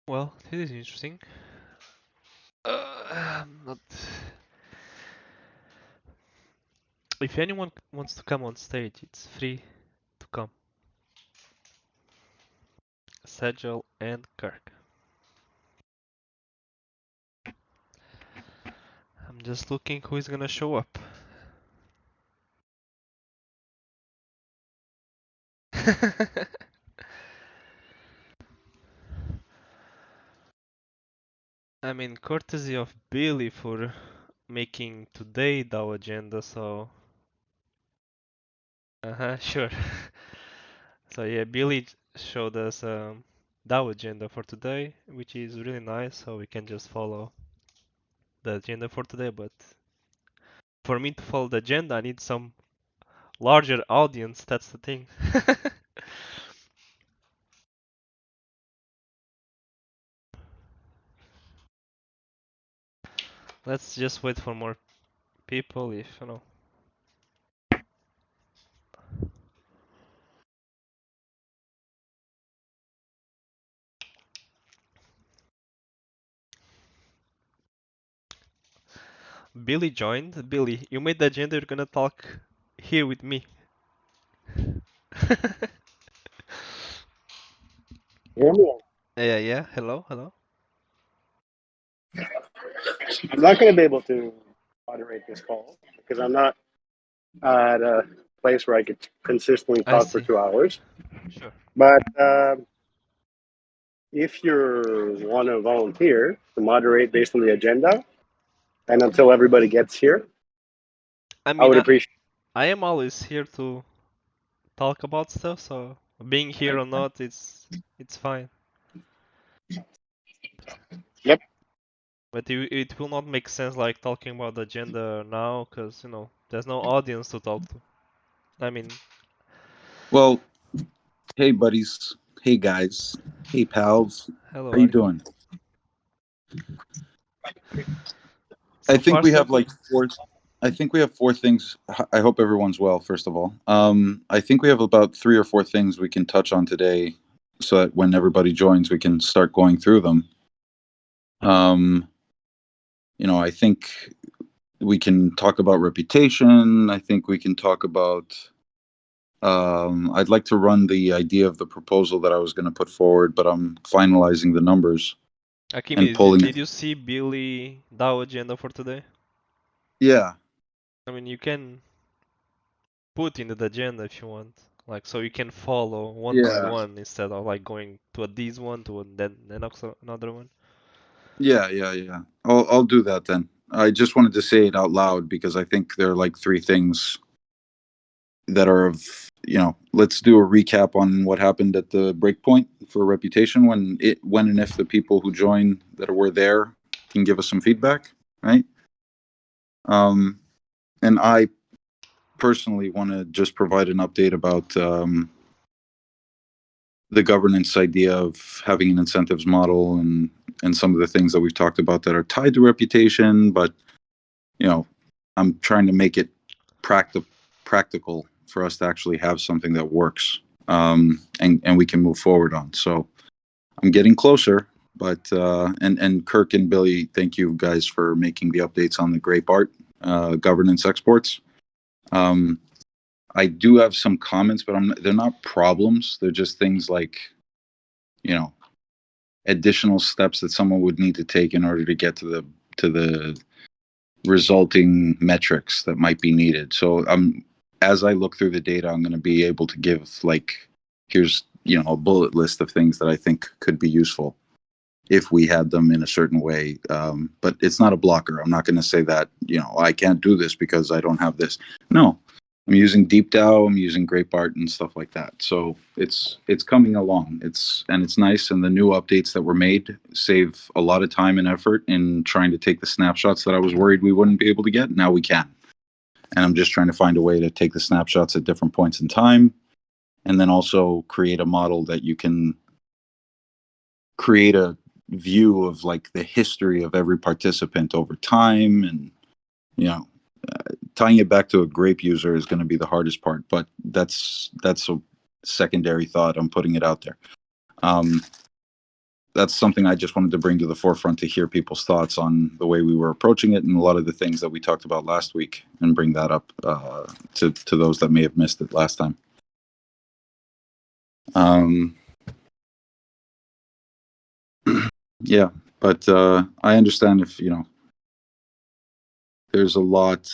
Well, this is interesting. Not. If anyone wants to come on stage, it's free to come. Sagel and Kirk. I'm just looking who is gonna show up. I mean, courtesy of Billy for making today DAO agenda, so... Sure. So yeah, Billy showed us DAO agenda for today, which is really nice, so we can just follow the agenda for today, but for me to follow the agenda, I need some larger audience, that's the thing. Let's just wait for more people if, you know. Billy joined. Billy, you made the agenda, you're gonna talk here with me. Hear me? Yeah, hello, hello. I'm not going to be able to moderate this call because I'm not at a place where I could consistently I talk for see. 2 hours. Sure. But if you want to volunteer to moderate based on the agenda and until everybody gets here, I I mean, would appreciate I am always here to talk about stuff, so being here or not, it's fine. it. Yep. But it will not make sense like talking about the agenda now, cause you know there's no audience to talk to. I mean, Well, hey buddies, hey guys, hey pals, hello, how you Ari. doing? I So think far we so have good. like four. I think we have four things. I hope everyone's well. First of all, I think we have about 3 or 4 things we can touch on today, so that when everybody joins, we can start going through them. I think we can talk about reputation. I think we can talk about. I'd like to run the idea of the proposal that I was going to put forward, but I'm finalizing the numbers and Akimi, pulling. did you see Billy DAO agenda for today? Yeah, I mean, you can put in the agenda if you want, like so you can follow one by yeah. one instead of like going to a this one to a, then another one. Yeah. I'll do that then. I just wanted to say it out loud because I think there are like 3 things that are of, let's do a recap on what happened at the breakpoint for reputation when and if the people who join that were there can give us some feedback, right? And I personally want to just provide an update about the governance idea of having an incentives model and some of the things that we've talked about that are tied to reputation, but I'm trying to make it practical for us to actually have something that works, and we can move forward on. So I'm getting closer, but and Kirk and Billy, thank you guys for making the updates on the Grape Art governance exports. I do have some comments, but they're not problems. They're just things like, additional steps that someone would need to take in order to get to the resulting metrics that might be needed. So as I look through the data, I'm going to be able to give here's a bullet list of things that I think could be useful if we had them in a certain way. But it's not a blocker. I'm not going to say that I can't do this because I don't have this. No, I'm using Deep DAO, I'm using Grape Art and stuff like that. So it's coming along. It's nice, and the new updates that were made save a lot of time and effort in trying to take the snapshots that I was worried we wouldn't be able to get. Now we can. And I'm just trying to find a way to take the snapshots at different points in time, and then also create a model that you can create a view of like the history of every participant over time. And tying it back to a grape user is going to be the hardest part, but that's a secondary thought. I'm putting it out there. that's something I just wanted to bring to the forefront to hear people's thoughts on the way we were approaching it and a lot of the things that we talked about last week, and bring that up to those that may have missed it last time. Yeah, but I understand if, you know, there's a lot.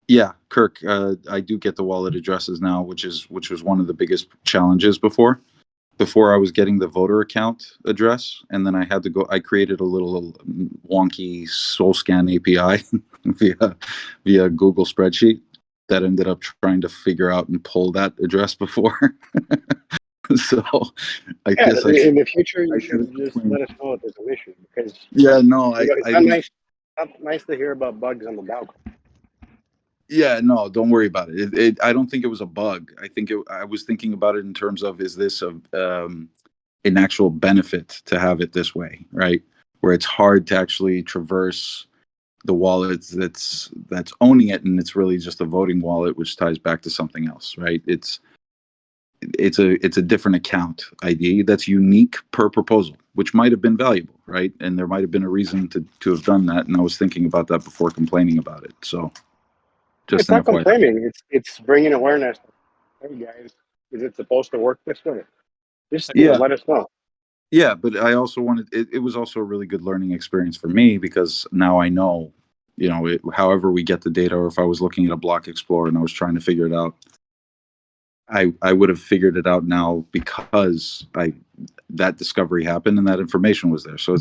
Yeah, Kirk, I do get the wallet addresses now, which was one of the biggest challenges before. Before I was getting the voter account address, and then I had to go. I created a little wonky SoulScan API via Google spreadsheet that ended up trying to figure out and pull that address before. So I Yeah, guess in the future, you I should should just explain. let us know if there's an issue, because Yeah, no, it's I not don't. nice. Not nice to hear about bugs on the DAO. Yeah, no, don't worry about it. I don't think it was a bug. I was thinking about it in terms of, is this an actual benefit to have it this way, right? Where it's hard to actually traverse the wallet that's owning it, and it's really just a voting wallet, which ties back to something else, right? It's a different account ID that's unique per proposal, which might have been valuable, right? And there might have been a reason to have done that, and I was thinking about that before complaining about it. So just It's an not FYI. complaining. It's bringing awareness. Hey guys, is it supposed to work this way? Just Yeah, let us know. yeah, but I also wanted it was also a really good learning experience for me, because now I know, you know, however we get the data, or if I was looking at a block explorer and I was trying to figure it out, I would have figured it out now, because that discovery happened and that information was there. So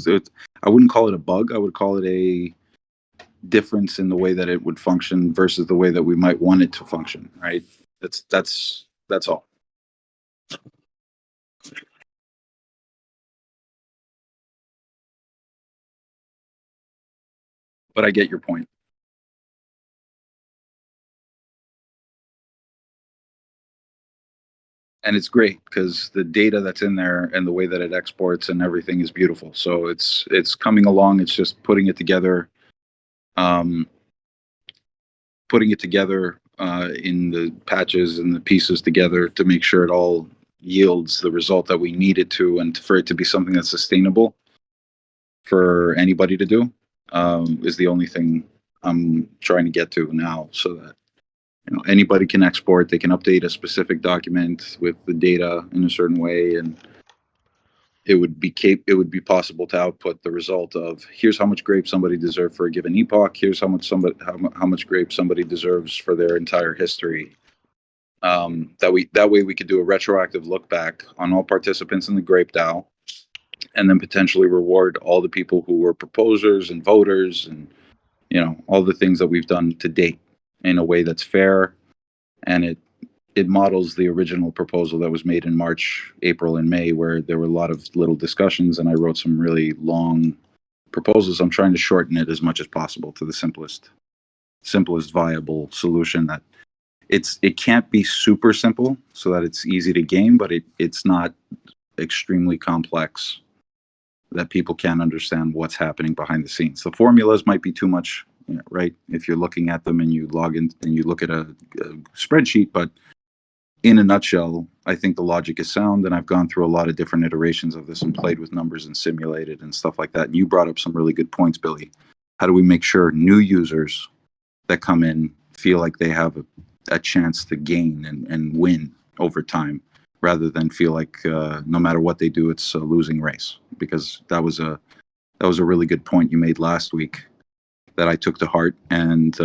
I wouldn't call it a bug. I would call it a difference in the way that it would function versus the way that we might want it to function, right? That's all. But I get your point. And it's great because the data that's in there and the way that it exports and everything is beautiful. So it's coming along. It's just um, putting it together in the patches and the pieces together to make sure it all yields the result that we need it to, and for it to be something that's sustainable for anybody to do, is the only thing I'm trying to get to now, so that, you know, anybody can export. They can update a specific document with the data in a certain way, and it would be possible to output the result of, here's how much grape somebody deserved for a given epoch. Here's how much grape somebody deserves for their entire history. That way we could do a retroactive look back on all participants in the Grape DAO, and then potentially reward all the people who were proposers and voters, and, you know, all the things that we've done to date, in a way that's fair, and it models the original proposal that was made in March, April, and May, where there were a lot of little discussions, and I wrote some really long proposals. I'm trying to shorten it as much as possible to the simplest viable solution. That it can't be super simple so that it's easy to game, but it's not extremely complex that people can't understand what's happening behind the scenes. The formulas might be too much, you know, right? If you're looking at them and you log in and you look at a spreadsheet, but in a nutshell, I think the logic is sound, and I've gone through a lot of different iterations of this and played with numbers and simulated and stuff like that. And you brought up some really good points, Billy. How do we make sure new users that come in feel like they have a chance to gain and win over time, rather than feel like no matter what they do, it's a losing race? Because that was a really good point you made last week that I took to heart. And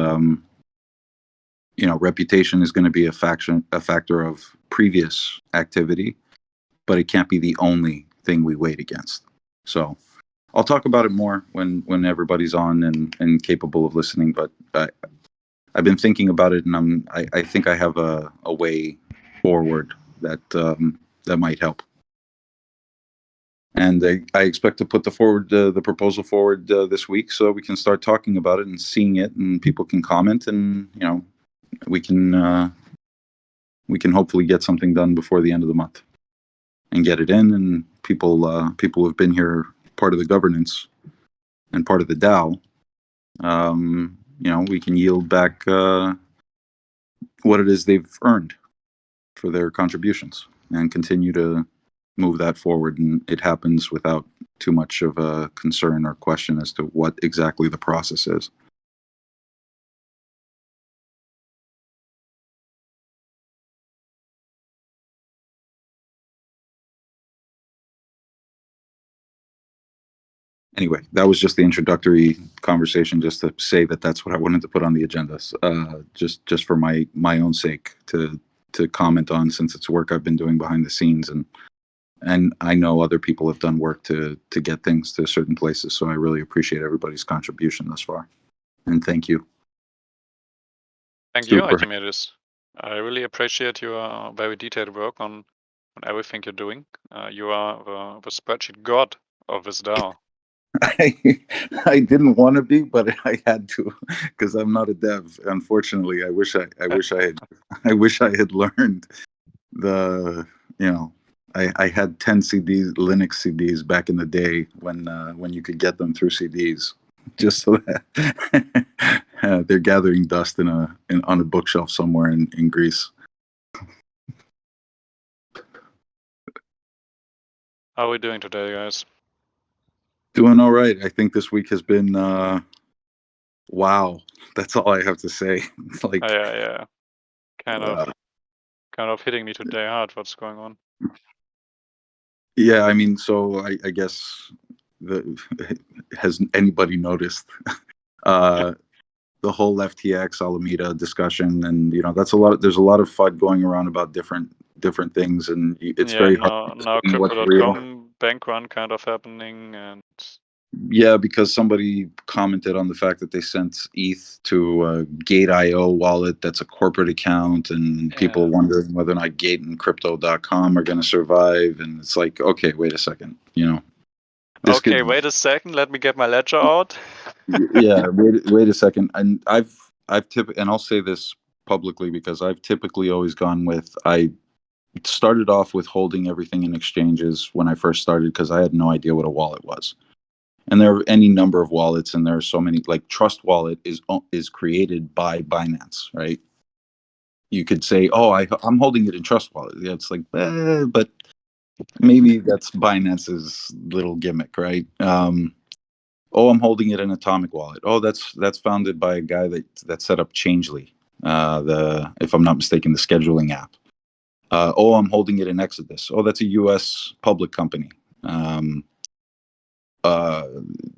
you know, reputation is going to be a factor of previous activity, but it can't be the only thing we weighed against. So I'll talk about it more when everybody's on and capable of listening. But I've been thinking about it, and I think I have a way forward that that might help. And I expect to put the proposal forward this week, so we can start talking about it and seeing it, and people can comment, and, you know, we can hopefully get something done before the end of the month and get it in. And people who have been here, part of the governance and part of the DAO, you know, we can yield back what it is they've earned for their contributions, and continue to move that forward, and it happens without too much of a concern or question as to what exactly the process is. Anyway, that was just the introductory conversation, just to say that that's what I wanted to put on the agenda, just for my own sake to comment on, since it's work I've been doing behind the scenes, and I know other people have done work to get things to certain places. So I really appreciate everybody's contribution thus far, and thank you. Thank you, Archimedes. I really appreciate your very detailed work on everything you're doing. You are the spreadsheet god of this DAO. I didn't want to be, but I had to, because I'm not a dev. Unfortunately, I wish I had learned the, I had 10 CDs, Linux CDs back in the day when you could get them through CDs, just so that they're gathering dust on a bookshelf somewhere in Greece. How are we doing today, guys? Doing all right. I think this week has been wow. That's all I have to say. Like, yeah. Kind of hitting me today hard. What's going on? Yeah, I mean, so I guess has anybody noticed the whole FTX Alameda discussion, and there's a lot of FUD going around about different things, and it's very hard. Now Crypto.com bank run kind of happening, and yeah, because somebody commented on the fact that they sent ETH to a Gate.io wallet that's a corporate account, and people wondering whether or not Gate and Crypto.com are going to survive. And it's like, okay, wait a second, wait a second, let me get my ledger out. Yeah, wait a second. And and I'll say this publicly, because I've typically always gone with, I started off with holding everything in exchanges when I first started, because I had no idea what a wallet was. And there are any number of wallets, and there are so many. Like Trust Wallet is created by Binance, right? You could say, "Oh, I'm holding it in Trust Wallet." Yeah, it's like, but maybe that's Binance's little gimmick, right? I'm holding it in Atomic Wallet. Oh, that's founded by a guy that set up Changely, if I'm not mistaken, the scheduling app. I'm holding it in Exodus. Oh, that's a U.S. public company. I'm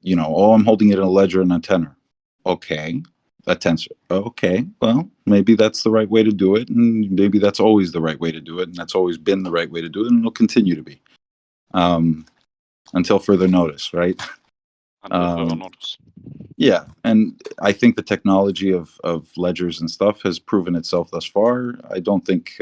holding it in a Ledger and a Tenor. Okay, a Tensor. Okay, well, maybe that's the right way to do it, and maybe that's always the right way to do it, and that's always been the right way to do it, and it'll continue to be, until further notice, right? Until further notice. Yeah, and I think the technology of ledgers and stuff has proven itself thus far. I don't think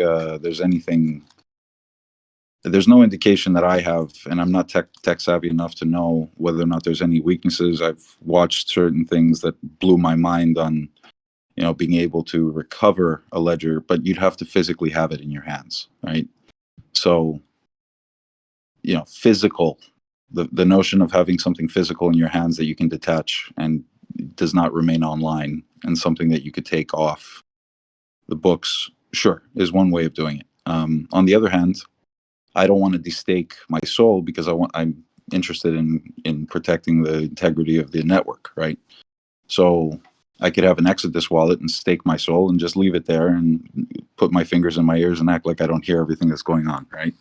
there's no indication that I have, and I'm not tech savvy enough to know whether or not there's any weaknesses. I've watched certain things that blew my mind on, being able to recover a ledger, but you'd have to physically have it in your hands, right? So, physical, the notion of having something physical in your hands that you can detach and does not remain online, and something that you could take off the books, sure, is one way of doing it. On the other hand, I don't want to destake my soul, because I'm interested in protecting the integrity of the network, right? So I could have an Exodus wallet and stake my soul and just leave it there and put my fingers in my ears and act like I don't hear everything that's going on, right?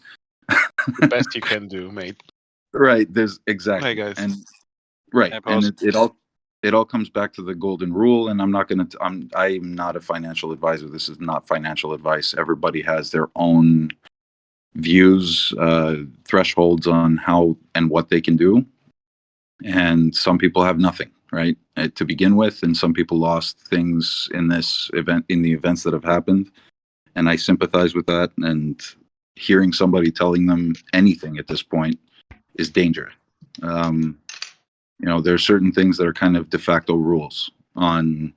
The best you can do, mate. Right. There's exactly. Hey guys. And right. And it all comes back to the golden rule. And I'm not a financial advisor. This is not financial advice. Everybody has their own views, thresholds on how and what they can do. And some people have nothing, right, to begin with. And some people lost things in the events that have happened. And I sympathize with that. And hearing somebody telling them anything at this point is dangerous. There are certain things that are kind of de facto rules on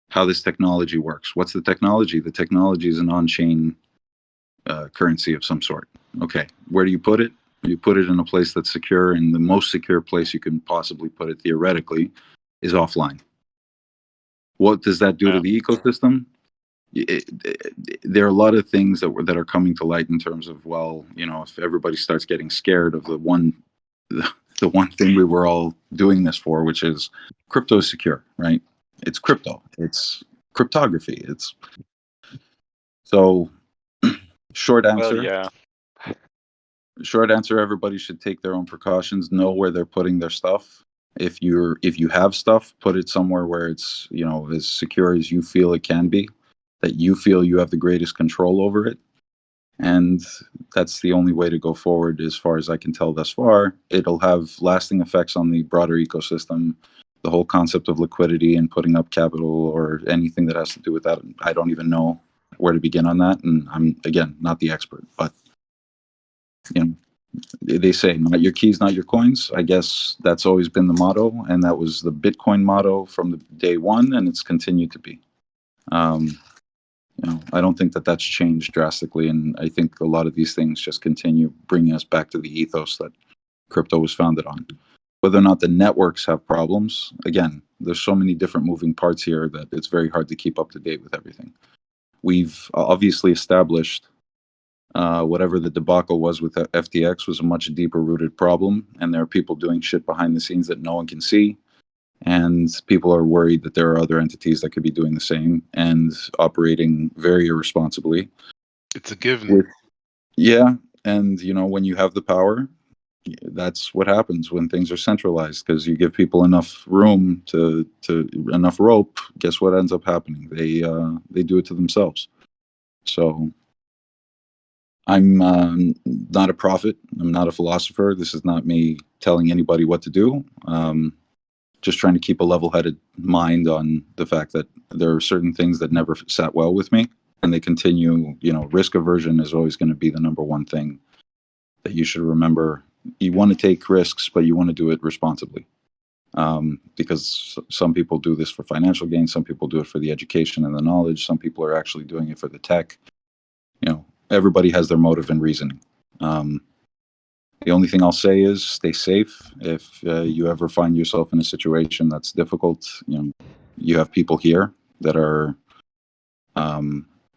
how this technology works. What's the technology? The technology is an on-chain currency of some sort. Okay, where do you put it? You put it in a place that's secure, and the most secure place you can possibly put it, theoretically, is offline. What does that do to the ecosystem? there are a lot of things that are coming to light in terms of, well, if everybody starts getting scared of the one thing we were all doing this for, which is crypto is secure, right? It's crypto. It's cryptography. It's so short answer. Well, yeah. Short answer, everybody should take their own precautions, know where they're putting their stuff. If you have stuff, put it somewhere where it's, as secure as you feel it can be, that you feel you have the greatest control over it. And that's the only way to go forward as far as I can tell thus far. It'll have lasting effects on the broader ecosystem. The whole concept of liquidity and putting up capital or anything that has to do with that, I don't even know where to begin on that. And I'm, again, not the expert, but they say not your keys, not your coins. I guess that's always been the motto, and that was the Bitcoin motto from the day one, and it's continued to be. I don't think that that's changed drastically, and I think a lot of these things just continue bringing us back to the ethos that crypto was founded on. Whether or not the networks have problems, again, there's so many different moving parts here that it's very hard to keep up to date with everything. We've obviously established whatever the debacle was with FTX was a much deeper rooted problem, and there are people doing shit behind the scenes that no one can see. And people are worried that there are other entities that could be doing the same and operating very irresponsibly. It's a given. Yeah. And, when you have the power, that's what happens when things are centralized, because you give people enough room to enough rope. Guess what ends up happening? They do it to themselves. So I'm not a prophet. I'm not a philosopher. This is not me telling anybody what to do. Just trying to keep a level-headed mind on the fact that there are certain things that never sat well with me, and they continue. Risk aversion is always going to be the number one thing that you should remember. You want to take risks, but you want to do it responsibly, because some people do this for financial gain, some people do it for the education and the knowledge, some people are actually doing it for the tech. Everybody has their motive and reasoning. The only thing I'll say is stay safe. If you ever find yourself in a situation that's difficult, you have people here that are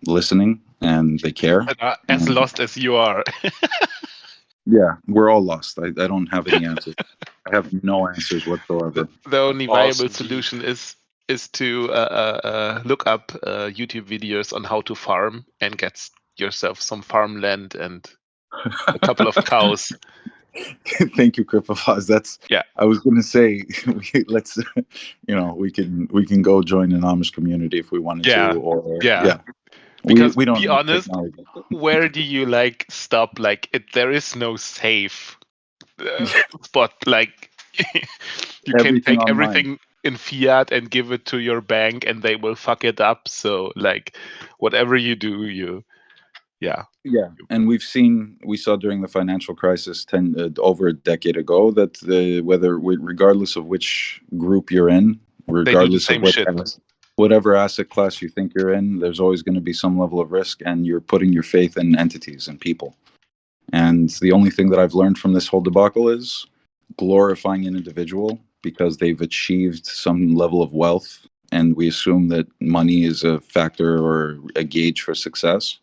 listening and they care. As lost as you are. Yeah, we're all lost. I don't have any answers. I have no answers whatsoever. The only Balls viable deep. solution is to look up YouTube videos on how to farm and get yourself some farmland and a couple of cows. Thank you, Kripavaz. That's Yeah. I was going to say, let's, we can go join an Amish community if we wanted to, or Yeah. Because we don't be need honest, technology. where do you stop? There is no safe spot. You can Everything take online. everything in fiat and give it to your bank, and they will fuck it up. So whatever you do, yeah. And we saw during the financial crisis over a decade ago that regardless of which group you're in, regardless of whatever asset class you think you're in, there's always going to be some level of risk, and you're putting your faith in entities and people. And the only thing that I've learned from this whole debacle is glorifying an individual because they've achieved some level of wealth, and we assume that money is a factor or a gauge for success,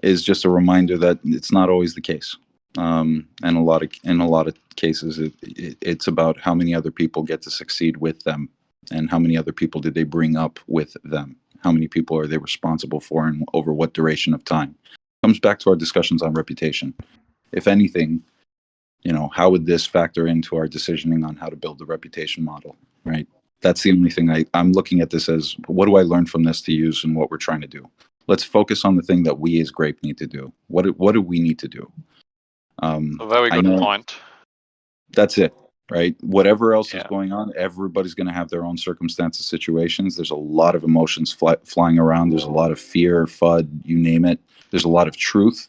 is just a reminder that it's not always the case. And in a lot of cases, it's about how many other people get to succeed with them, and how many other people did they bring up with them. How many people are they responsible for, and over what duration of time? It comes back to our discussions on reputation. If anything, how would this factor into our decisioning on how to build the reputation model, right? That's the only thing I'm looking at this as, what do I learn from this to use in what we're trying to do? Let's focus on the thing that we as Grape need to do. What do we need to do? A very good point. That's it, right? Whatever else is going on, everybody's going to have their own circumstances, situations. There's a lot of emotions flying around. There's a lot of fear, FUD, you name it. There's a lot of truth.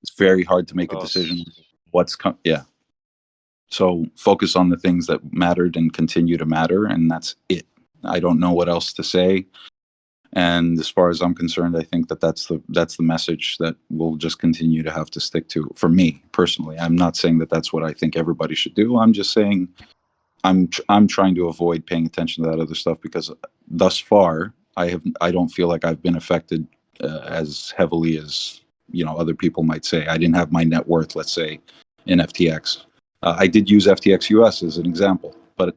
It's very hard to make a decision. So focus on the things that mattered and continue to matter, and that's it. I don't know what else to say. And as far as I'm concerned, I think that's the message that we'll just continue to have to stick to. For me personally, I'm not saying that that's what I think everybody should do. I'm just saying I'm trying to avoid paying attention to that other stuff, because thus far I don't feel like I've been affected as heavily as other people might say. I didn't have my net worth, let's say, in FTX. I did use FTX US as an example, but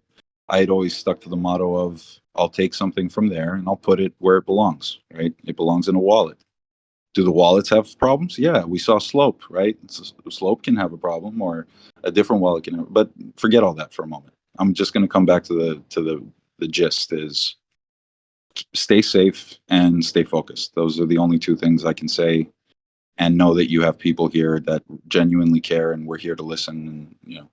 I had always stuck to the motto of I'll take something from there and I'll put it where it belongs. Right? It belongs in a wallet. Do the wallets have problems? Yeah, we saw Slope, right? Slope can have a problem, or a different wallet can have. But forget all that for a moment. I'm just going to come back to the gist: is stay safe and stay focused. Those are the only two things I can say, and know that you have people here that genuinely care, and we're here to listen. And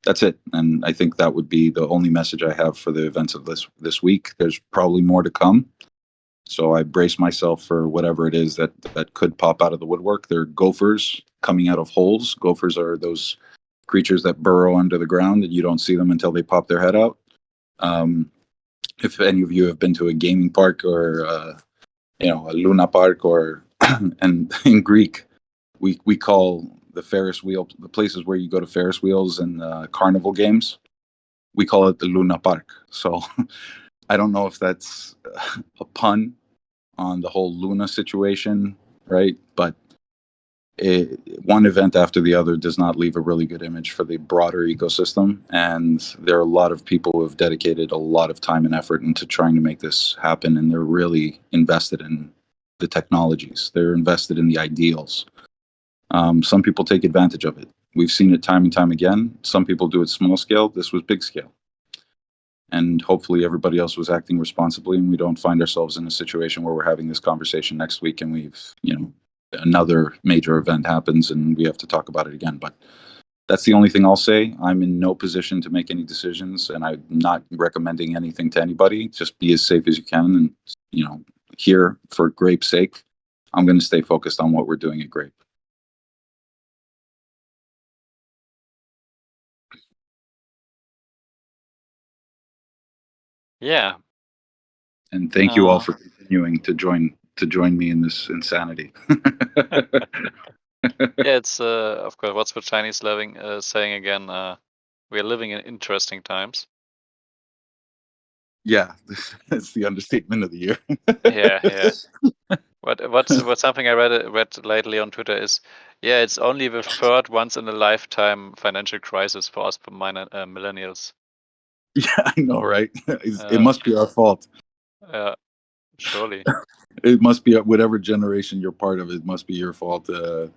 that's it. And I think that would be the only message I have for the events of this week. There's probably more to come. So I brace myself for whatever it is that could pop out of the woodwork. They're gophers coming out of holes. Gophers are those creatures that burrow under the ground and you don't see them until they pop their head out. If any of you have been to a gaming park or a Luna Park, or and in Greek, we call the Ferris wheel, the places where you go to Ferris wheels and carnival games, we call it the Luna Park. So I don't know if that's a pun on the whole Luna situation, right? But one event after the other does not leave a really good image for the broader ecosystem. And there are a lot of people who have dedicated a lot of time and effort into trying to make this happen. And they're really invested in the technologies. They're invested in the ideals. Some people take advantage of it. We've seen it time and time again. Some people do it small scale. This was big scale. And hopefully everybody else was acting responsibly, and we don't find ourselves in a situation where we're having this conversation next week and we've, another major event happens and we have to talk about it again. But that's the only thing I'll say. I'm in no position to make any decisions, and I'm not recommending anything to anybody. Just be as safe as you can. And, here, for Grape's sake, I'm going to stay focused on what we're doing at Grape. Yeah. And thank you all for continuing to join me in this insanity. Yeah, it's of course what's the Chinese saying again. We are living in interesting times. Yeah, that's the understatement of the year. Yeah. What's something I read lately on Twitter is, it's only the third once in a lifetime financial crisis for us millennials. Yeah, I know, right? It must be our fault. Surely. It must be whatever generation you're part of. It must be your fault. If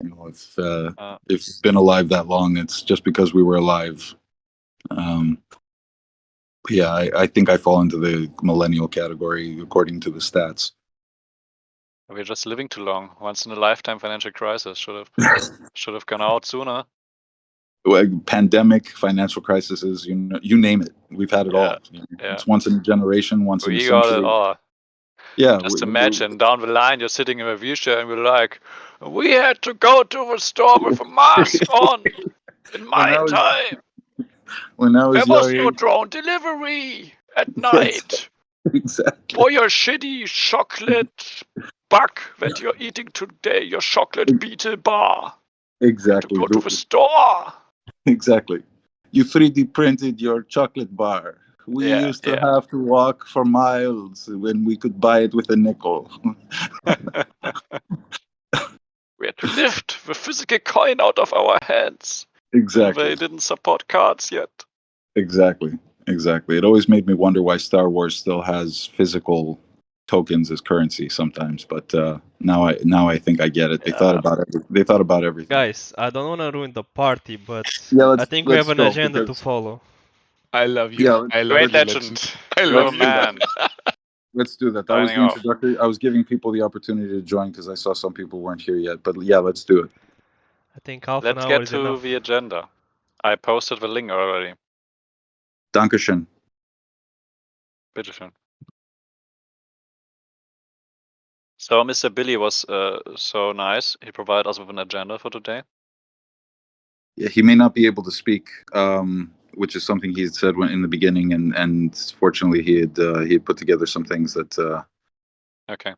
you've been alive that long, it's just because we were alive. Yeah, I think I fall into the millennial category according to the stats. We're just living too long. Once in a lifetime financial crisis should have gone out sooner. Pandemic, financial crises, you name it. We've had it all. It's once in a generation, once in a century. We got it all. Yeah. Just imagine down the line, you're sitting in a wheelchair and we're like, we had to go to the store with a mask on in my time. When I was there was no drone delivery at night. Exactly. For your shitty chocolate bug that you're eating today, your chocolate beetle bar. Exactly. You had to go to the store. Exactly. You 3D printed your chocolate bar. We used to have to walk for miles when we could buy it with a nickel. We had to lift the physical coin out of our hands. Exactly. They didn't support cards yet. Exactly. It always made me wonder why Star Wars still has physical tokens as currency sometimes, but now I think I get it. They thought about everything. Guys, I don't want to ruin the party, but I think we let's have an agenda to follow. I love you. Yeah, I love Great you, legend. I love you, man. Let's do that. That was the introductory. I was giving people the opportunity to join because I saw some people weren't here yet. But yeah, let's do it. I think half Let's an hour get is to enough. the agenda. I posted the link already. Dankeschön. Bitteschön. So Mr. Billy was so nice. He provided us with an agenda for today. Yeah, he may not be able to speak, which is something he had said in the beginning, and fortunately he had put together some things that. Okay.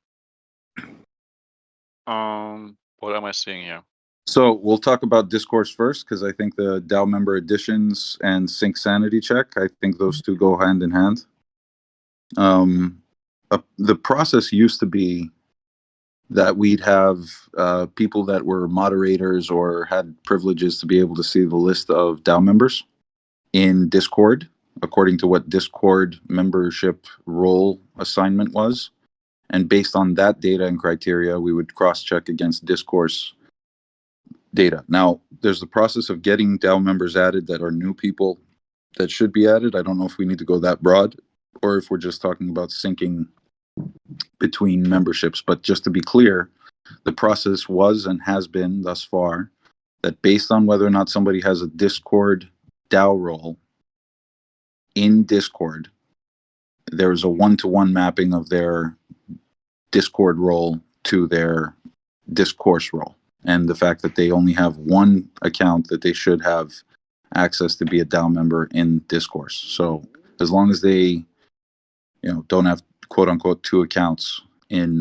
What am I seeing here? So we'll talk about discourse first, because I think the DAO member additions and sync sanity check, I think those two go hand in hand. the process used to be that we'd have people that were moderators or had privileges to be able to see the list of DAO members in Discord, according to what Discord membership role assignment was. And based on that data and criteria, we would cross-check against Discourse data. Now, there's the process of getting DAO members added that are new people that should be added. I don't know if we need to go that broad or if we're just talking about syncing between memberships. But just to be clear, the process was and has been thus far that based on whether or not somebody has a Discord DAO role in Discord, there's a one-to-one mapping of their Discord role to their Discourse role. And the fact that they only have one account that they should have access to be a DAO member in Discourse. So as long as they, don't have quote unquote two accounts in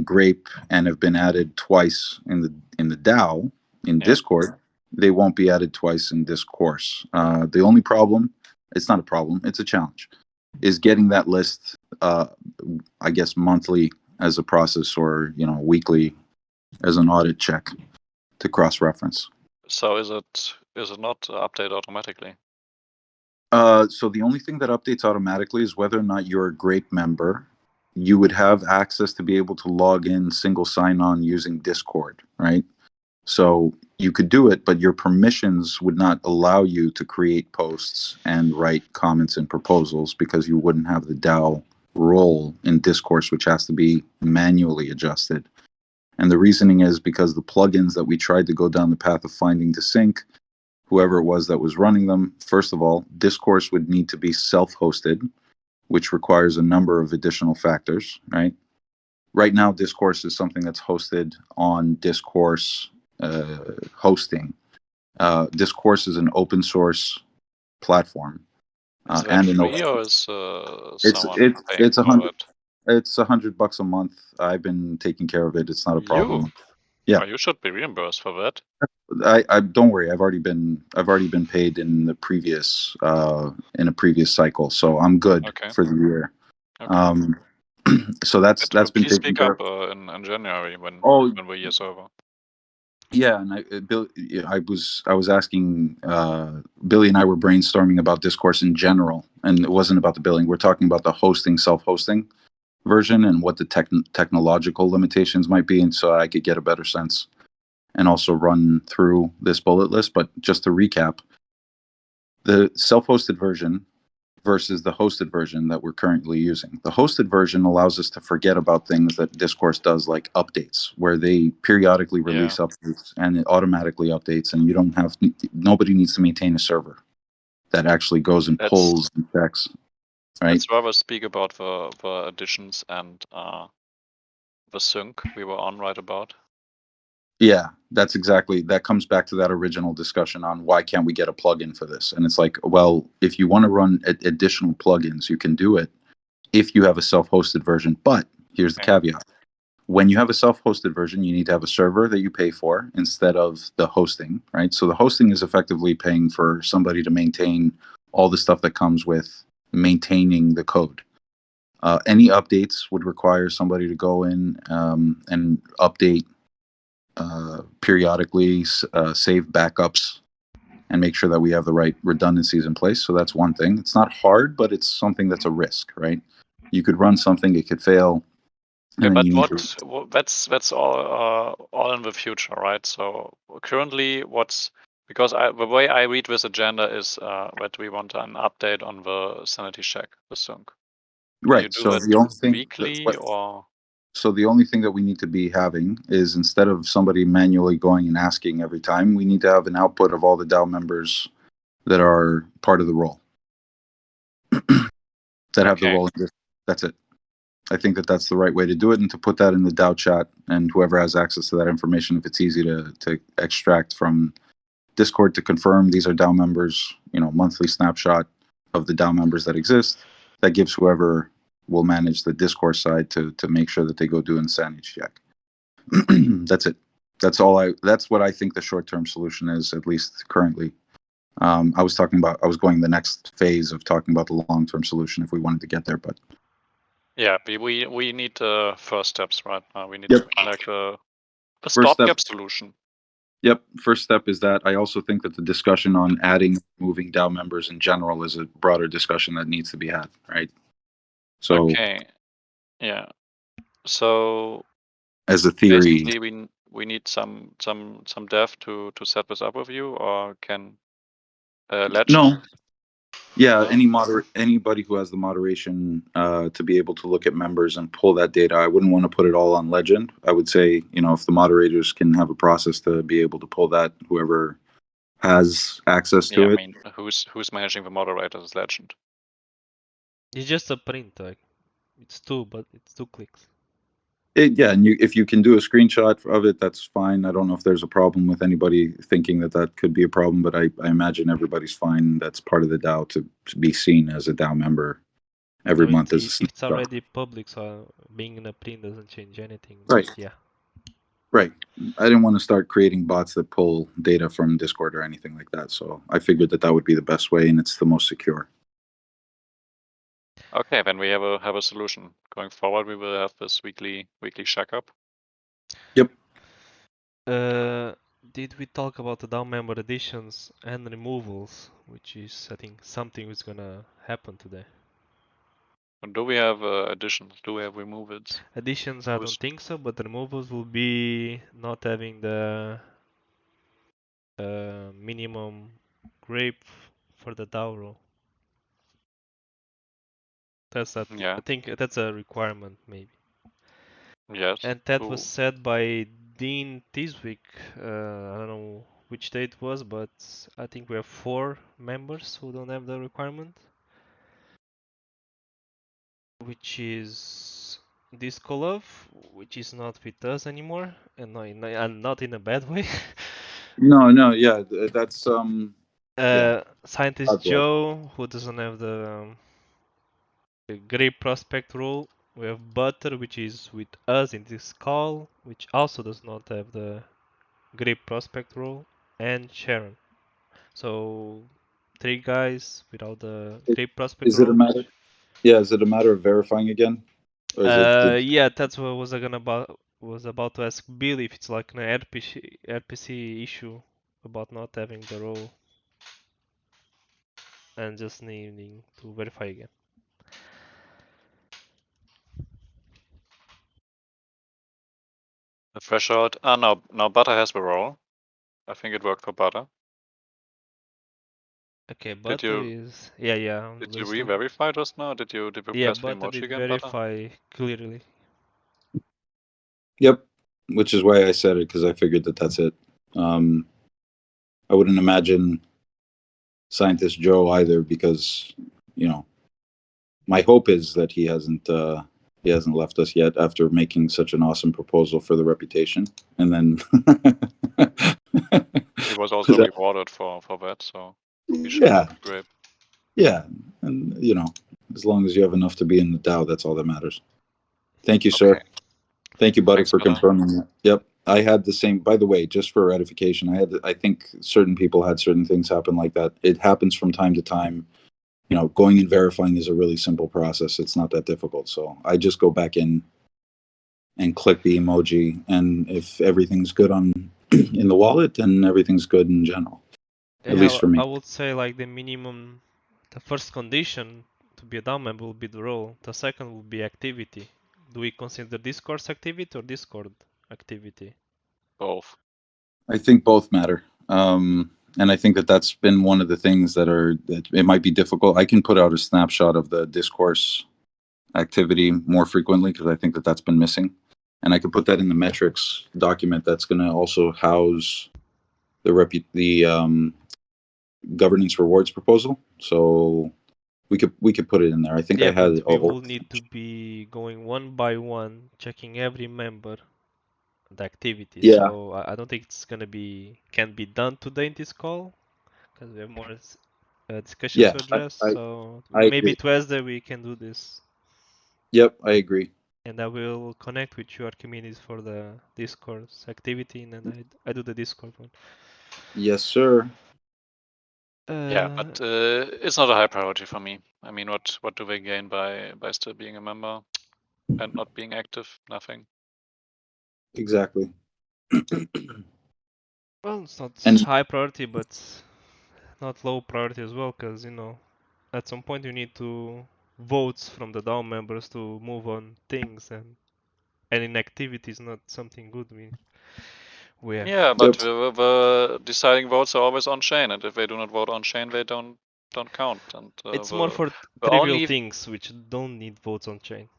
Grape and have been added twice in the DAO in Discord, they won't be added twice in Discourse. The only problem, it's not a problem, it's a challenge, is getting that list, I guess, monthly as a process or, weekly as an audit check to cross-reference. So is it not update automatically? So the only thing that updates automatically is whether or not you're a Grape member. You would have access to be able to log in single sign-on using Discord, right? So you could do it, but your permissions would not allow you to create posts and write comments and proposals because you wouldn't have the DAO role in Discourse, which has to be manually adjusted. And the reasoning is because the plugins that we tried to go down the path of finding to sync, whoever it was that was running them, first of all, Discourse would need to be self-hosted, which requires a number of additional factors, right? Right now, Discourse is something that's hosted on Discourse hosting. Discourse is an open source platform. Is that and free or is someone it's paying for it? It's $100 a month. I've been taking care of it. It's not a problem. Yeah, you should be reimbursed for that. I don't worry. I've already been paid in the previous in a previous cycle, so I'm good for the year. Okay. So that's been please taken speak care up in January when we're years over. Yeah, and I was asking Billy and I were brainstorming about Discourse in general, and it wasn't about the billing. We're talking about the self-hosting version and what the technological limitations might be, and so I could get a better sense and also run through this bullet list. But just to recap, the self-hosted version versus the hosted version that we're currently using. The hosted version allows us to forget about things that Discourse does, like updates, where they periodically release updates and it automatically updates, and nobody needs to maintain a server that actually goes and pulls and checks. Right? Let's rather speak about the additions and the sync we were on right about. Yeah, that comes back to that original discussion on why can't we get a plugin for this? And it's like, well, if you want to run additional plugins, you can do it if you have a self-hosted version. But here's the caveat. When you have a self-hosted version, you need to have a server that you pay for instead of the hosting, right? So the hosting is effectively paying for somebody to maintain all the stuff that comes with maintaining the code. Any updates would require somebody to go in and update periodically, save backups, and make sure that we have the right redundancies in place. So that's one thing. It's not hard, but it's something that's a risk, right? You could run something, it could fail. Yeah, but that's all in the future, right? So currently, because the way I read this agenda is that we want an update on the sanity check, the sync. Right. So the only thing weekly or. So the only thing that we need to be having is, instead of somebody manually going and asking every time, we need to have an output of all the DAO members that are part of the role. That have the role. That's it. I think that that's the right way to do it, and to put that in the DAO chat, and whoever has access to that information, if it's easy to extract from Discord to confirm these are DAO members, monthly snapshot of the DAO members that exist, that gives whoever will manage the Discourse side to make sure that they go do an insanity check. That's it. That's what I think the short-term solution is, at least currently. I was going the next phase of talking about the long-term solution if we wanted to get there, but Yeah, we need first steps right now. We need Yep. like a First stopgap step. solution. Yep. First step is that. I also think that the discussion on adding, moving DAO members in general is a broader discussion that needs to be had, right? So, Okay. Yeah. So as a theory, basically, we need some dev to set this up with you, or can Legend? no. Yeah, No? anybody who has the moderation to be able to look at members and pull that data. I wouldn't want to put it all on Legend. I would say, if the moderators can have a process to be able to pull that, whoever has access to Yeah, I it. mean, who's managing the moderators is Legend. It's just a print. It's two clicks. Yeah, and if you can do a screenshot of it, that's fine. I don't know if there's a problem with anybody thinking that could be a problem, but I imagine everybody's fine. That's part of the DAO to be seen as a DAO member every No, month as a it's snapshot. already public, so being in a print doesn't change anything. Right. But yeah. Right. I didn't want to start creating bots that pull data from Discord or anything like that. So I figured that would be the best way, and it's the most secure. Okay, then we have a solution. Going forward, we will have this weekly checkup. Yep. Did we talk about the DAO member additions and removals, which is I think something is gonna happen today. Do we have additions? Do we have removals? Additions, I don't think so, but the removals will be not having the minimum grape for the DAO role. Yeah. I think that's a requirement, maybe. Yes. And that was said by Dean this week. I don't know which day it was, but I think we have 4 members who don't have the requirement, which is Discolov, which is not with us anymore, and not in a bad way. No, yeah, that's Scientist God bless. Joe, who doesn't have the Grape Prospect role. We have Butter, which is with us in this call, which also does not have the Grape Prospect role, and Sharon. So 3 guys without the Grape Prospect Is it a role. matter? Yeah, is it a matter of verifying again, or is it? Yeah, that's what was about to ask Bill if it's like an RPC issue about not having the role and just needing to verify again. The threshold. No, Butter has the role. I think it worked for Butter. Okay, Butter is yeah. Did you re-verify just now? Did we press the Butter emoji did again, verify Butter? clearly. Yep. Which is why I said it, because I figured that's it. I wouldn't imagine Scientist Joe either, because my hope is that he hasn't left us yet after making such an awesome proposal for the reputation, and then He was also rewarded for that, so he should yeah, be great. yeah, and as long as you have enough to be in the DAO, that's all that matters. Thank you, sir. Okay. Thank you, Butter, Thanks, for Butter. confirming that. Yep, I had the same. By the way, just for ratification, I think certain people had certain things happen like that. It happens from time to time. Going and verifying is a really simple process. It's not that difficult. So I just go back in and click the emoji, and if everything's good in the wallet, then everything's good in general. At least for me. I would say like the first condition to be a DAO member will be the role. The second will be activity. Do we consider Discord's activity or Discord activity? Both. I think both matter. And I think that's been one of the things that it might be difficult. I can put out a snapshot of the discourse activity more frequently, because I think that's been missing. And I could put that in the metrics document that's going to also house the governance rewards proposal. So we could put it in there. I think I had. But we will need to be going one by one, checking every member, the activity. Yeah. So I don't think it's can be done today in this call, because we have more discussions to address. So maybe Tuesday we can do this. Yep, I agree. And I will connect with your communities for the Discourse activity, and then I do the Discord one. Yes, sir. Yeah, but it's not a high priority for me. I mean, what do they gain by still being a member? and not being active, nothing. Exactly. Well, it's not And high priority, but not low priority as well, because at some point you need to votes from the DAO members to move on things, and inactivity is not something good. We have. Yeah, but Yep. the deciding votes are always on chain, and if they do not vote on chain, they don't count. And It's more for the trivial only things which don't need votes on chain.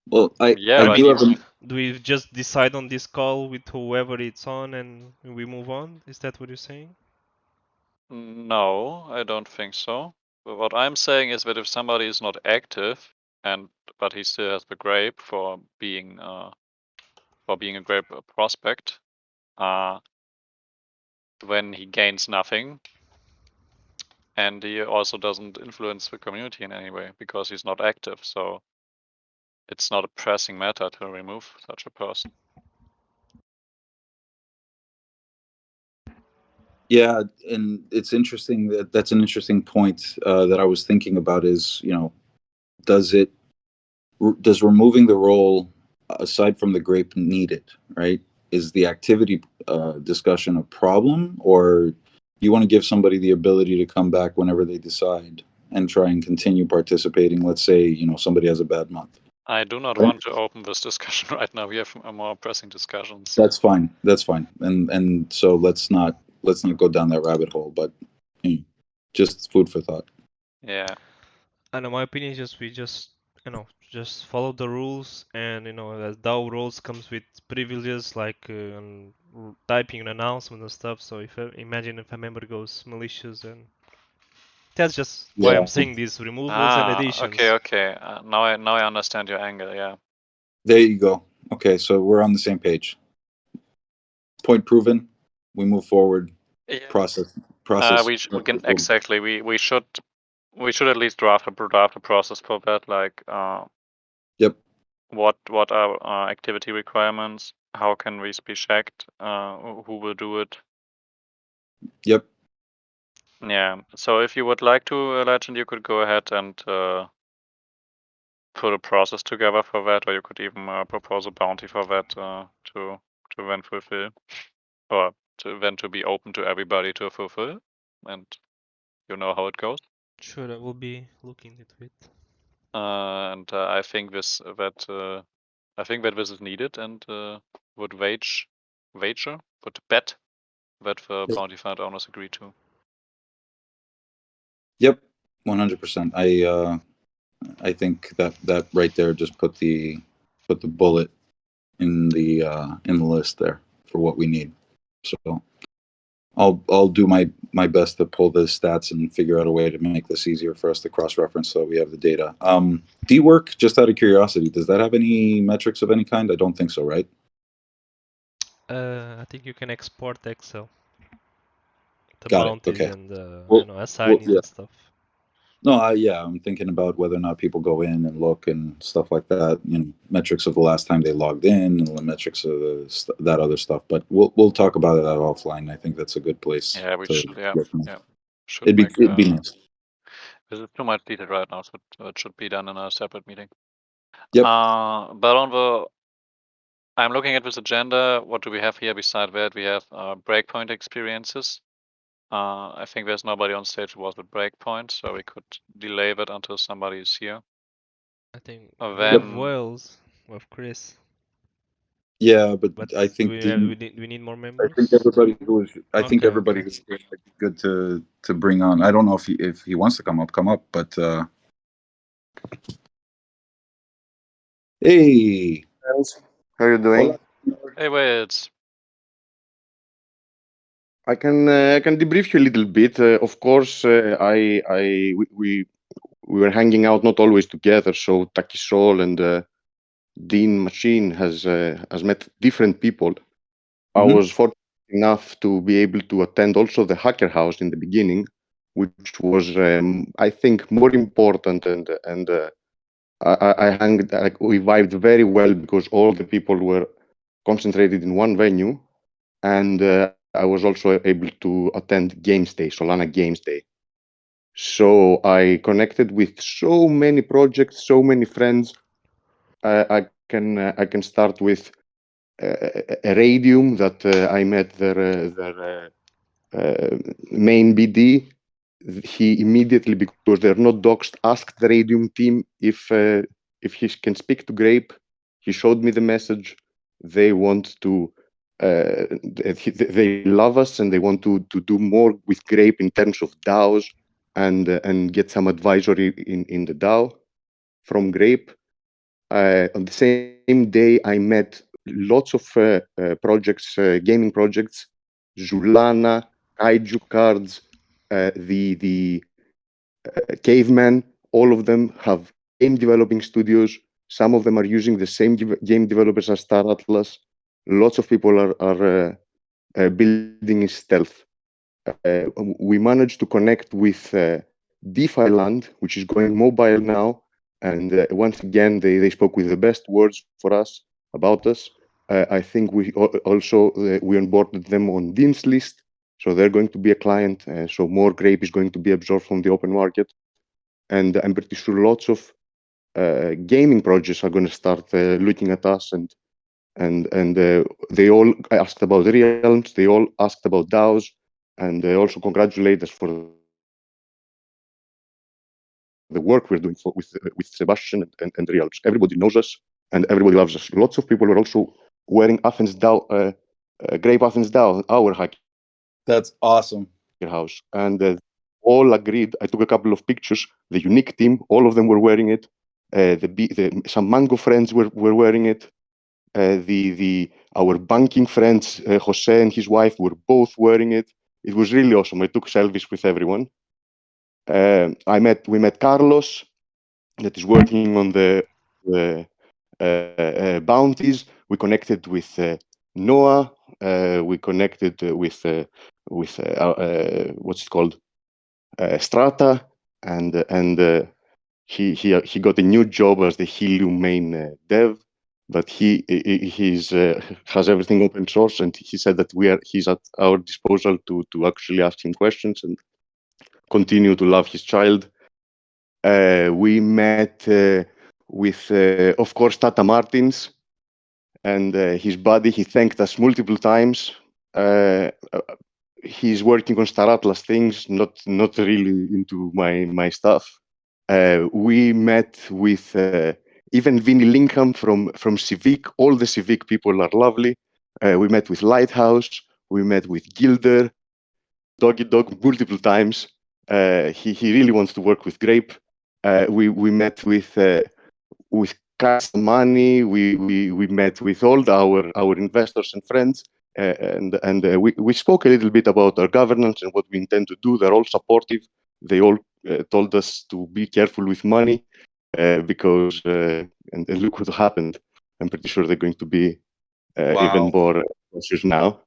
Well, yeah, I but do have a, Do we just decide on this call with whoever it's on and we move on? Is that what you're saying? no, I don't think so. But what I'm saying is that if somebody is not active but he still has the grape for being a grape prospect, when he gains nothing, and he also doesn't influence the community in any way because he's not active. So it's not a pressing matter to remove such a person. yeah, and it's interesting that's an interesting point that I was thinking about is, does removing the role aside from the grape need it, right? Is the activity discussion a problem, or you want to give somebody the ability to come back whenever they decide and try and continue participating? Let's say, somebody has a bad month. I do not Right. want to open this discussion right now. We have more pressing discussions. That's fine. And so let's not go down that rabbit hole, but just food for thought. Yeah. And in my opinion, we just follow the rules, and as DAO rules comes with privileges like typing an announcement and stuff. So imagine if a member goes malicious, and that's just why I'm Yeah. saying these removals and additions. Okay. Now I understand your angle. Yeah. There you go. Okay, so we're on the same page. Point proven. We move forward. Yeah. Process. We can exactly. We should at least draft a process for that. Like. Yep. What are activity requirements? How can we be checked? Who will do it? Yep. Yeah. So if you would like to, Legend, you could go ahead and put a process together for that, or you could even propose a bounty for that to then fulfill, or to be open to everybody to fulfill, and you know how it goes. Sure, I will be looking into it. And I think this is needed, and would bet that the bounty fund owners agree to. Yep. 100%. I think that right there just put the bullet in the list there for what we need. So I'll do my best to pull the stats and figure out a way to make this easier for us to cross-reference so we have the data. D-Work, just out of curiosity, does that have any metrics of any kind? I don't think so, right? I think you can export Excel, the Got it. bounties Okay. and Well, assignees yeah. and stuff. No, I'm thinking about whether or not people go in and look and stuff like that. Metrics of the last time they logged in, and the metrics of that other stuff. But we'll talk about it offline. I think that's a good place. Yeah, we should. Yeah. Should It'd be nice. This is too much detail right now, so it should be done in a separate meeting. Yep. But I'm looking at this agenda. What do we have here beside that? We have breakpoint experiences. I think there's nobody on stage who was with breakpoint, so we could delay that until somebody is here. I think Then we have Wales with Chris. Yeah, but I think we need more members. I think everybody who's good to bring on. I don't know if he wants to come up, but hey, how are you doing? Hey, Wales. I can debrief you a little bit. Of course, we were hanging out not always together. So Takisol and Dean Machine has met different people. I was fortunate enough to be able to attend also the Hacker House in the beginning, which was I think more important, and we vibed very well because all the people were concentrated in one venue, and I was also able to attend Games Day, Solana Games Day. So I connected with so many projects, so many friends, I can start with a Radium that I met their main BD. He immediately, because they're not doxed, asked the Radium team if he can speak to Grape. He showed me the message. They want to. They love us and they want to do more with Grape in terms of DAOs and get some advisory in the DAO from Grape. On the same day, I met lots of projects, gaming projects, Zulana, Kaiju Cards, the Caveman. All of them have game developing studios. Some of them are using the same game developers as Star Atlas. Lots of people are building in stealth. We managed to connect with DeFi Land, which is going mobile now. And once again, they spoke with the best words for us, about us. I think we also we onboarded them on Dean's list. So they're going to be a client. So more Grape is going to be absorbed from the open market. And I'm pretty sure lots of gaming projects are going to start looking at us, and they all asked about Realms, they all asked about DAOs, and they also congratulate us for the work we're doing with Sebastian and Realms. Everybody knows us, and everybody loves us. Lots of people are also wearing Athens DAO, Grape Athens DAO, our hacker That's awesome. house, and all agreed. I took a couple of pictures. The unique team, all of them were wearing it. Some Mango friends were wearing it. Our banking friends, Jose and his wife, were both wearing it. It was really awesome. I took selfies with everyone. We met Carlos, that is working on the bounties. We connected with Noah. We connected with what's it called, Strata, and he got a new job as the Helium main dev. But he has everything open source, and he said that he's at our disposal to actually ask him questions and continue to love his child. We met with, of course, Tata Martins and his buddy. He thanked us multiple times. He's working on Star Atlas things, not really into my stuff. We met with even Vinny Linkham from Civic. All the Civic people are lovely. We met with Lighthouse. We met with Gilder, Doggy Dog multiple times. He really wants to work with Grape. We met with Money. We met with all our investors and friends, and we spoke a little bit about our governance and what we intend to do. They're all supportive. They all told us to be careful with money because and look what happened. I'm pretty sure they're going to be even more cautious now.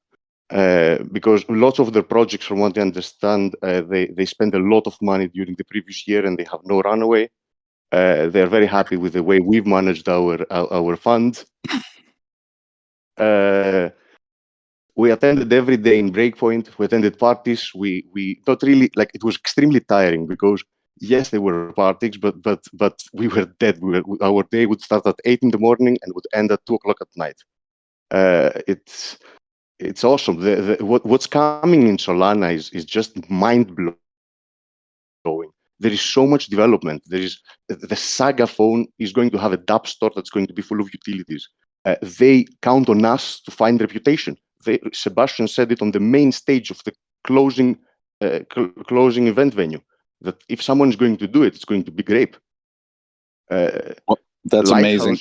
Because lots of their projects, from what I understand, they spent a lot of money during the previous year and they have no runaway. They're very happy with the way we've managed our funds. We attended every day in Breakpoint. We attended parties. We not really, like, it was extremely tiring because yes, there were parties, but we were dead. Our day would start at 8 in the morning and would end at 2 o'clock at night. It's awesome. What's coming in Solana is just mind blowing. There is so much development. There is the Saga phone is going to have a dApp store that's going to be full of utilities. They count on us to find reputation. Sebastian said it on the main stage of the closing event venue, that if someone is going to do it, it's going to be Grape. That's amazing.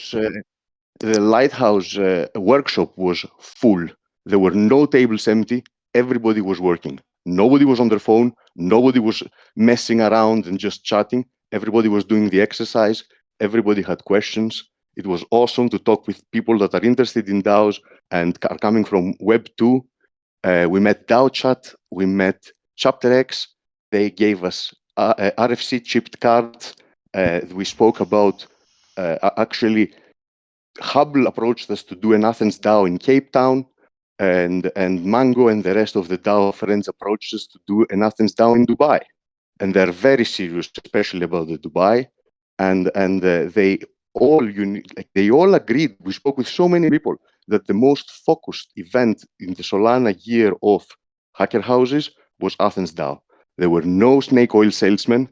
The Lighthouse workshop was full. There were no tables empty. Everybody was working. Nobody was on their phone. Nobody was messing around and just chatting. Everybody was doing the exercise. Everybody had questions. It was awesome to talk with people that are interested in DAOs and are coming from Web 2. We met DAO Chat. We met Chapter X. They gave us RFC chipped cards. We spoke about actually Hubble approached us to do an Athens DAO in Cape Town, and Mango and the rest of the DAO friends approached us to do an Athens DAO in Dubai. And they're very serious, especially about the Dubai. And they all they all agreed. We spoke with so many people that the most focused event in the Solana year of hacker houses was Athens DAO. There were no snake oil salesmen,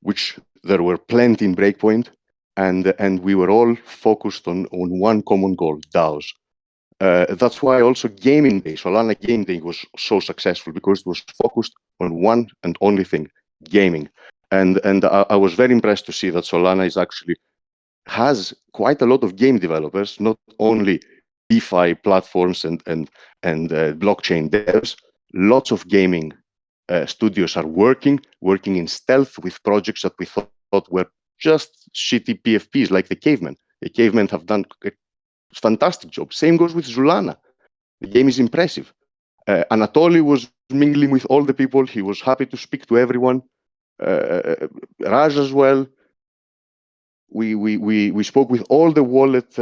which there were plenty in Breakpoint, and we were all focused on one common goal, DAOs. That's why also Gaming Day, Solana Game Day, was so successful, because it was focused on one and only thing, gaming. And I was very impressed to see that Solana is actually has quite a lot of game developers, not only DeFi platforms and blockchain devs. Lots of gaming studios are working in stealth with projects that we thought were just shitty PFPs, like the Cavemen. The Cavemen have done a fantastic job. Same goes with Zulana. The game is impressive. Anatoly was mingling with all the people. He was happy to speak to everyone. Raj as well. We spoke with all the wallet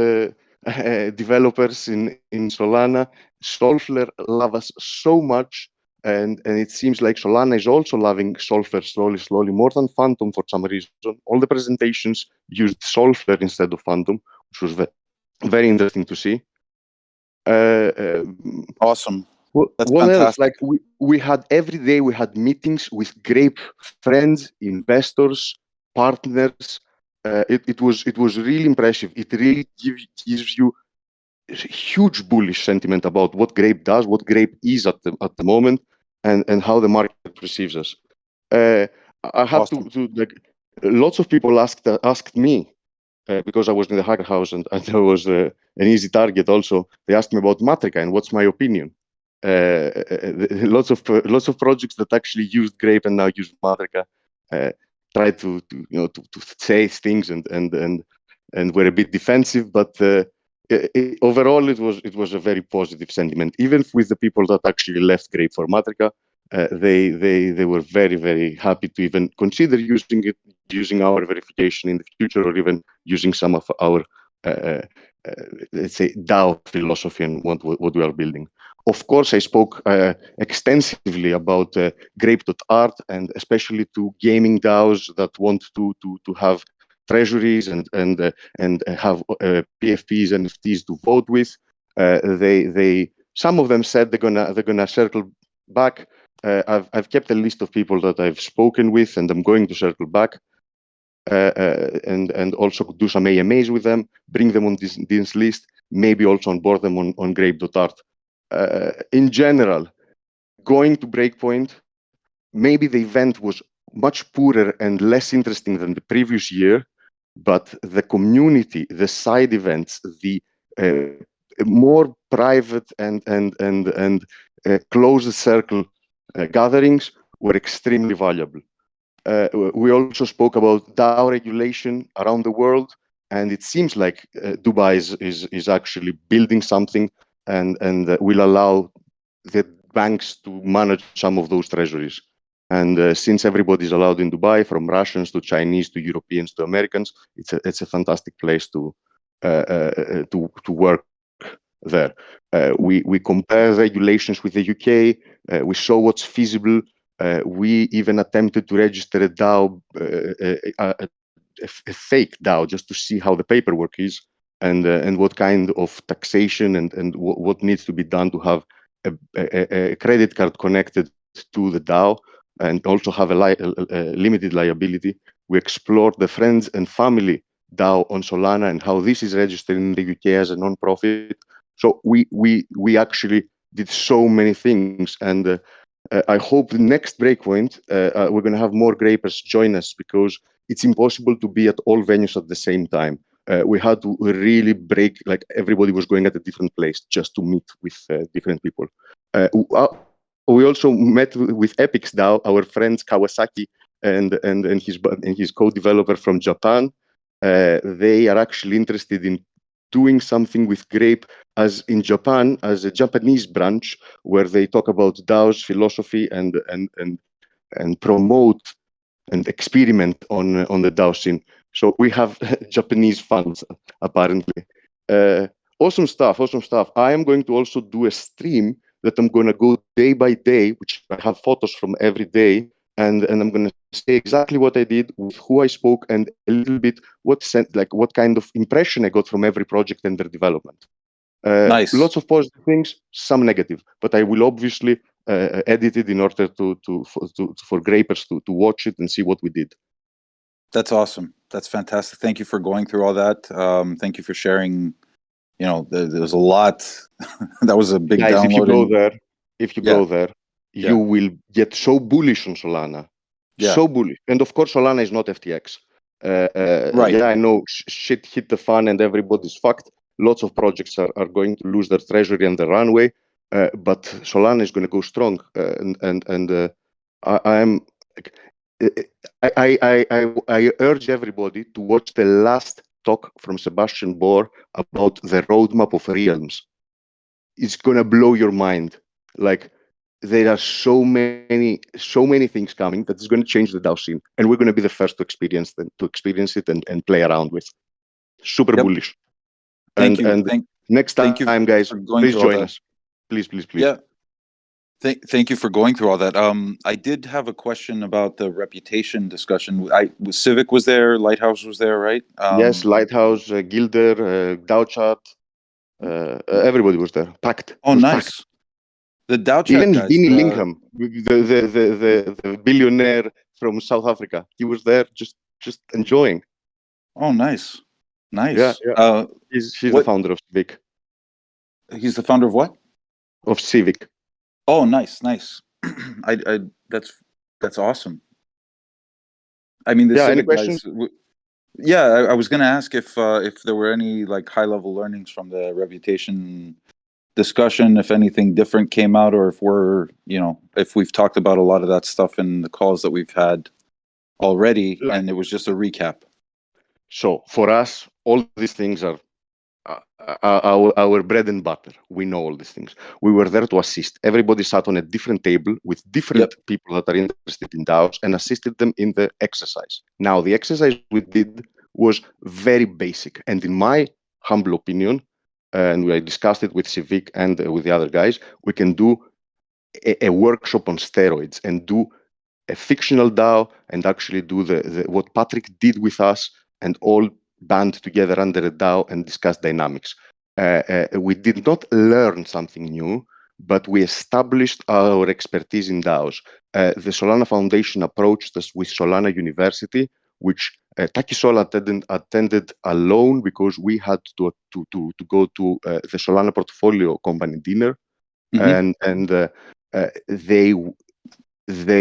developers in Solana. Solfler love us so much, and it seems like Solana is also loving Solfler slowly more than Phantom for some reason. All the presentations used Solfler instead of Phantom, which was very interesting to see. Awesome. That's What else? fantastic. Like we had every day we had meetings with Grape friends, investors, partners. It was really impressive. It really gives you huge bullish sentiment about what Grape does, what Grape is at the moment, and how the market perceives us. I have Awesome. to like, lots of people asked me because I was in the hacker house and I was an easy target. Also, they asked me about Matrika and what's my opinion. Lots of projects that actually used Grape and now use Matrika try to say things and were a bit defensive, but overall it was a very positive sentiment. Even with the people that actually left Grape for Matrika, they were very happy to even consider using our verification in the future, or even using some of our let's say DAO philosophy and what we are building. Of course, I spoke extensively about Grape.art, and especially to gaming DAOs that want to have treasuries and have PFPs and NFTs to vote with. Some of them said they're gonna circle back. I've kept a list of people that I've spoken with, and I'm going to circle back and also do some AMAs with them, bring them on this list, maybe also onboard them on Grape.art. In general, going to Breakpoint, maybe the event was much poorer and less interesting than the previous year, but the community, the side events, the more private and closed circle gatherings were extremely valuable. We also spoke about DAO regulation around the world, and it seems like Dubai is actually building something and will allow the banks to manage some of those treasuries. And since everybody is allowed in Dubai, from Russians to Chinese to Europeans to Americans, it's a fantastic place to work there. We compare regulations with the UK. We saw what's feasible. We even attempted to register a DAO, a fake DAO, just to see how the paperwork is and what kind of taxation and what needs to be done to have a credit card connected to the DAO and also have a limited liability. We explored the friends and family DAO on Solana and how this is registered in the UK as a non-profit. So we actually did so many things, and I hope the next Breakpoint we're going to have more Grapers join us, because it's impossible to be at all venues at the same time. We had to really break, like everybody was going at a different place just to meet with different people. We also met with Epix DAO, our friends Kawasaki and his co-developer from Japan. They are actually interested in doing something with Grape as in Japan, as a Japanese branch, where they talk about DAO's philosophy and promote and experiment on the DAO scene. So we have Japanese fans, apparently. Awesome stuff. I am going to also do a stream that I'm going to go day by day, which I have photos from every day, and I'm going to say exactly what I did, with who I spoke, and a little bit what kind of impression I got from every project and their development. Nice. Lots of positive things, some negative, but I will obviously edit it in order for Grapers to watch it and see what we did. That's awesome. That's fantastic. Thank you for going through all that. Thank you for sharing. You know, there's a lot. That was a big Guys, download. if you go there, you will get so bullish on Solana, so bullish. And of course, Solana is not FTX. Right. Yeah, I know shit hit the fan and everybody's fucked. Lots of projects are going to lose their treasury and their runway, but Solana is going to go strong. I urge everybody to watch the last talk from Sebastian Bohr about the roadmap of realms. It's gonna blow your mind. Like, there are so many things coming that is going to change the DAO scene, and we're going to be the first to experience it and play around with. Super bullish. Thank you. And next time, guys, please join us. Please. Yeah. Thank you for going through all that. I did have a question about the reputation discussion. Civic was there, Lighthouse was there, right? Yes, Lighthouse, Gilder, DAO Chat, everybody was there. Packed. Oh, nice. Packed. The DAO Chat Even guys. Vinnie Lingham, the billionaire from South Africa, he was there just enjoying. Oh, nice. Yeah. He's the founder of Civic. He's the founder of what? Of Civic. Oh, nice. That's awesome. I mean, the Civic guys. Yeah, I was going to ask if there were any like high level learnings from the reputation discussion, if anything different came out, or if we've talked about a lot of that stuff in the calls that we've had already, and it was just a recap. So for us, all these things are our bread and butter. We know all these things. We were there to assist. Everybody sat on a different table with different people that are interested in DAOs and assisted them in the exercise. Now, the exercise we did was very basic. And in my humble opinion, and we discussed it with Civic and with the other guys, we can do a workshop on steroids and do a fictional DAO and actually do what Patrick did with us and all band together under a DAO and discuss dynamics. We did not learn something new, but we established our expertise in DAOs. The Solana Foundation approached us with Solana University, which Taki Sol attended alone because we had to go to the Solana portfolio company dinner, and they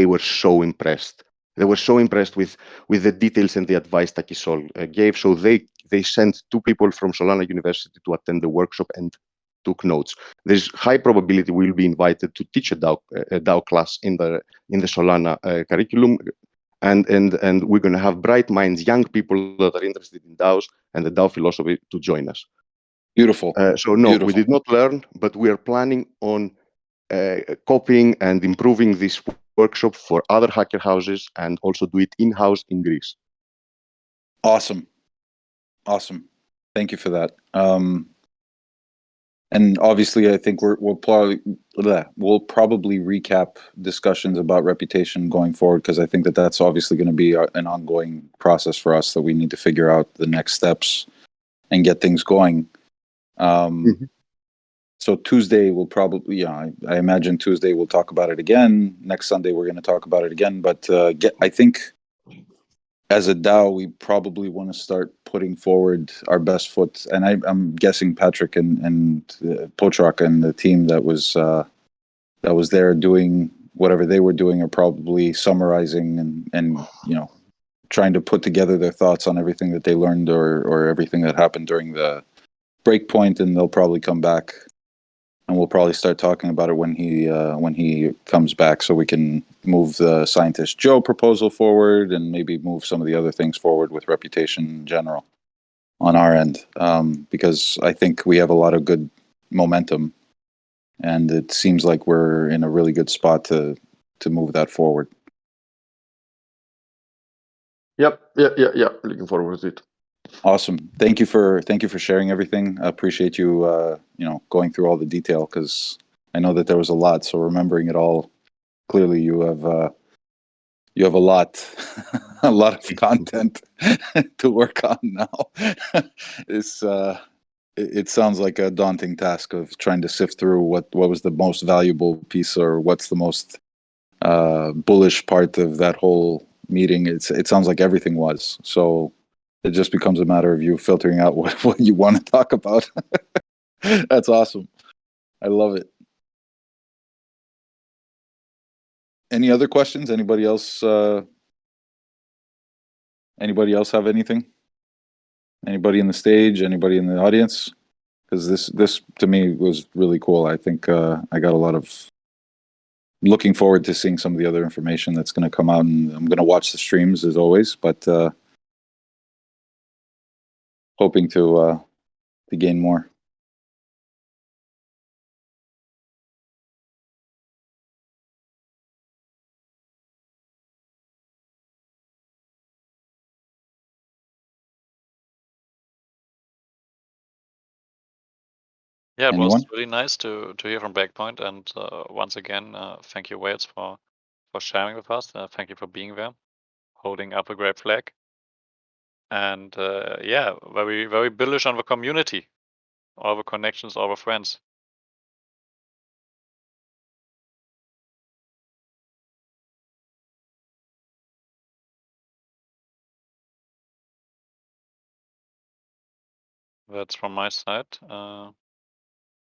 were so impressed. They were so impressed with the details and the advice Taki Sol gave. So they sent 2 people from Solana University to attend the workshop and took notes. There's high probability we'll be invited to teach a DAO class in the Solana curriculum, and we're going to have bright minds, young people that are interested in DAOs and the DAO philosophy to join us. Beautiful. So no, we did not learn, but we are planning on copying and improving this workshop for other hacker houses and also do it in-house in Greece. Awesome. Thank you for that. And obviously, I think we'll probably recap discussions about reputation going forward, because I think that's obviously going to be an ongoing process for us, that we need to figure out the next steps and get things going. So Tuesday we'll probably, I imagine Tuesday we'll talk about it again. Next Sunday we're going to talk about it again. But I think as a DAO, we probably want to start putting forward our best foot. And I'm guessing Patrick and Pochak and the team that was there doing whatever they were doing are probably summarizing and trying to put together their thoughts on everything that they learned or everything that happened during the break point, and they'll probably come back. And we'll probably start talking about it when he comes back, so we can move the Scientist Joe proposal forward and maybe move some of the other things forward with reputation in general on our end, because I think we have a lot of good momentum, and it seems like we're in a really good spot to move that forward. Yep. Looking forward to it. Awesome. Thank you for sharing everything. I appreciate you going through all the detail, because I know that there was a lot. So remembering it all clearly, you have you have a lot of content to work on now. It sounds like a daunting task of trying to sift through what was the most valuable piece, or what's the most bullish part of that whole meeting. It sounds like everything was. So it just becomes a matter of you filtering out what you want to talk about. That's awesome. I love it. Any other questions? Anybody else? Anybody else have anything? Anybody in the stage? Anybody in the audience? Because this to me was really cool. I think I got a lot of looking forward to seeing some of the other information that's going to come out, and I'm going to watch the streams as always, but hoping to gain more. Yeah, it Anyone? was really nice to hear from Breakpoint, and once again, thank you, Wales, for sharing with us. Thank you for being there, holding up a great flag, and yeah, very very bullish on the community, all the connections, all the friends. That's from my side.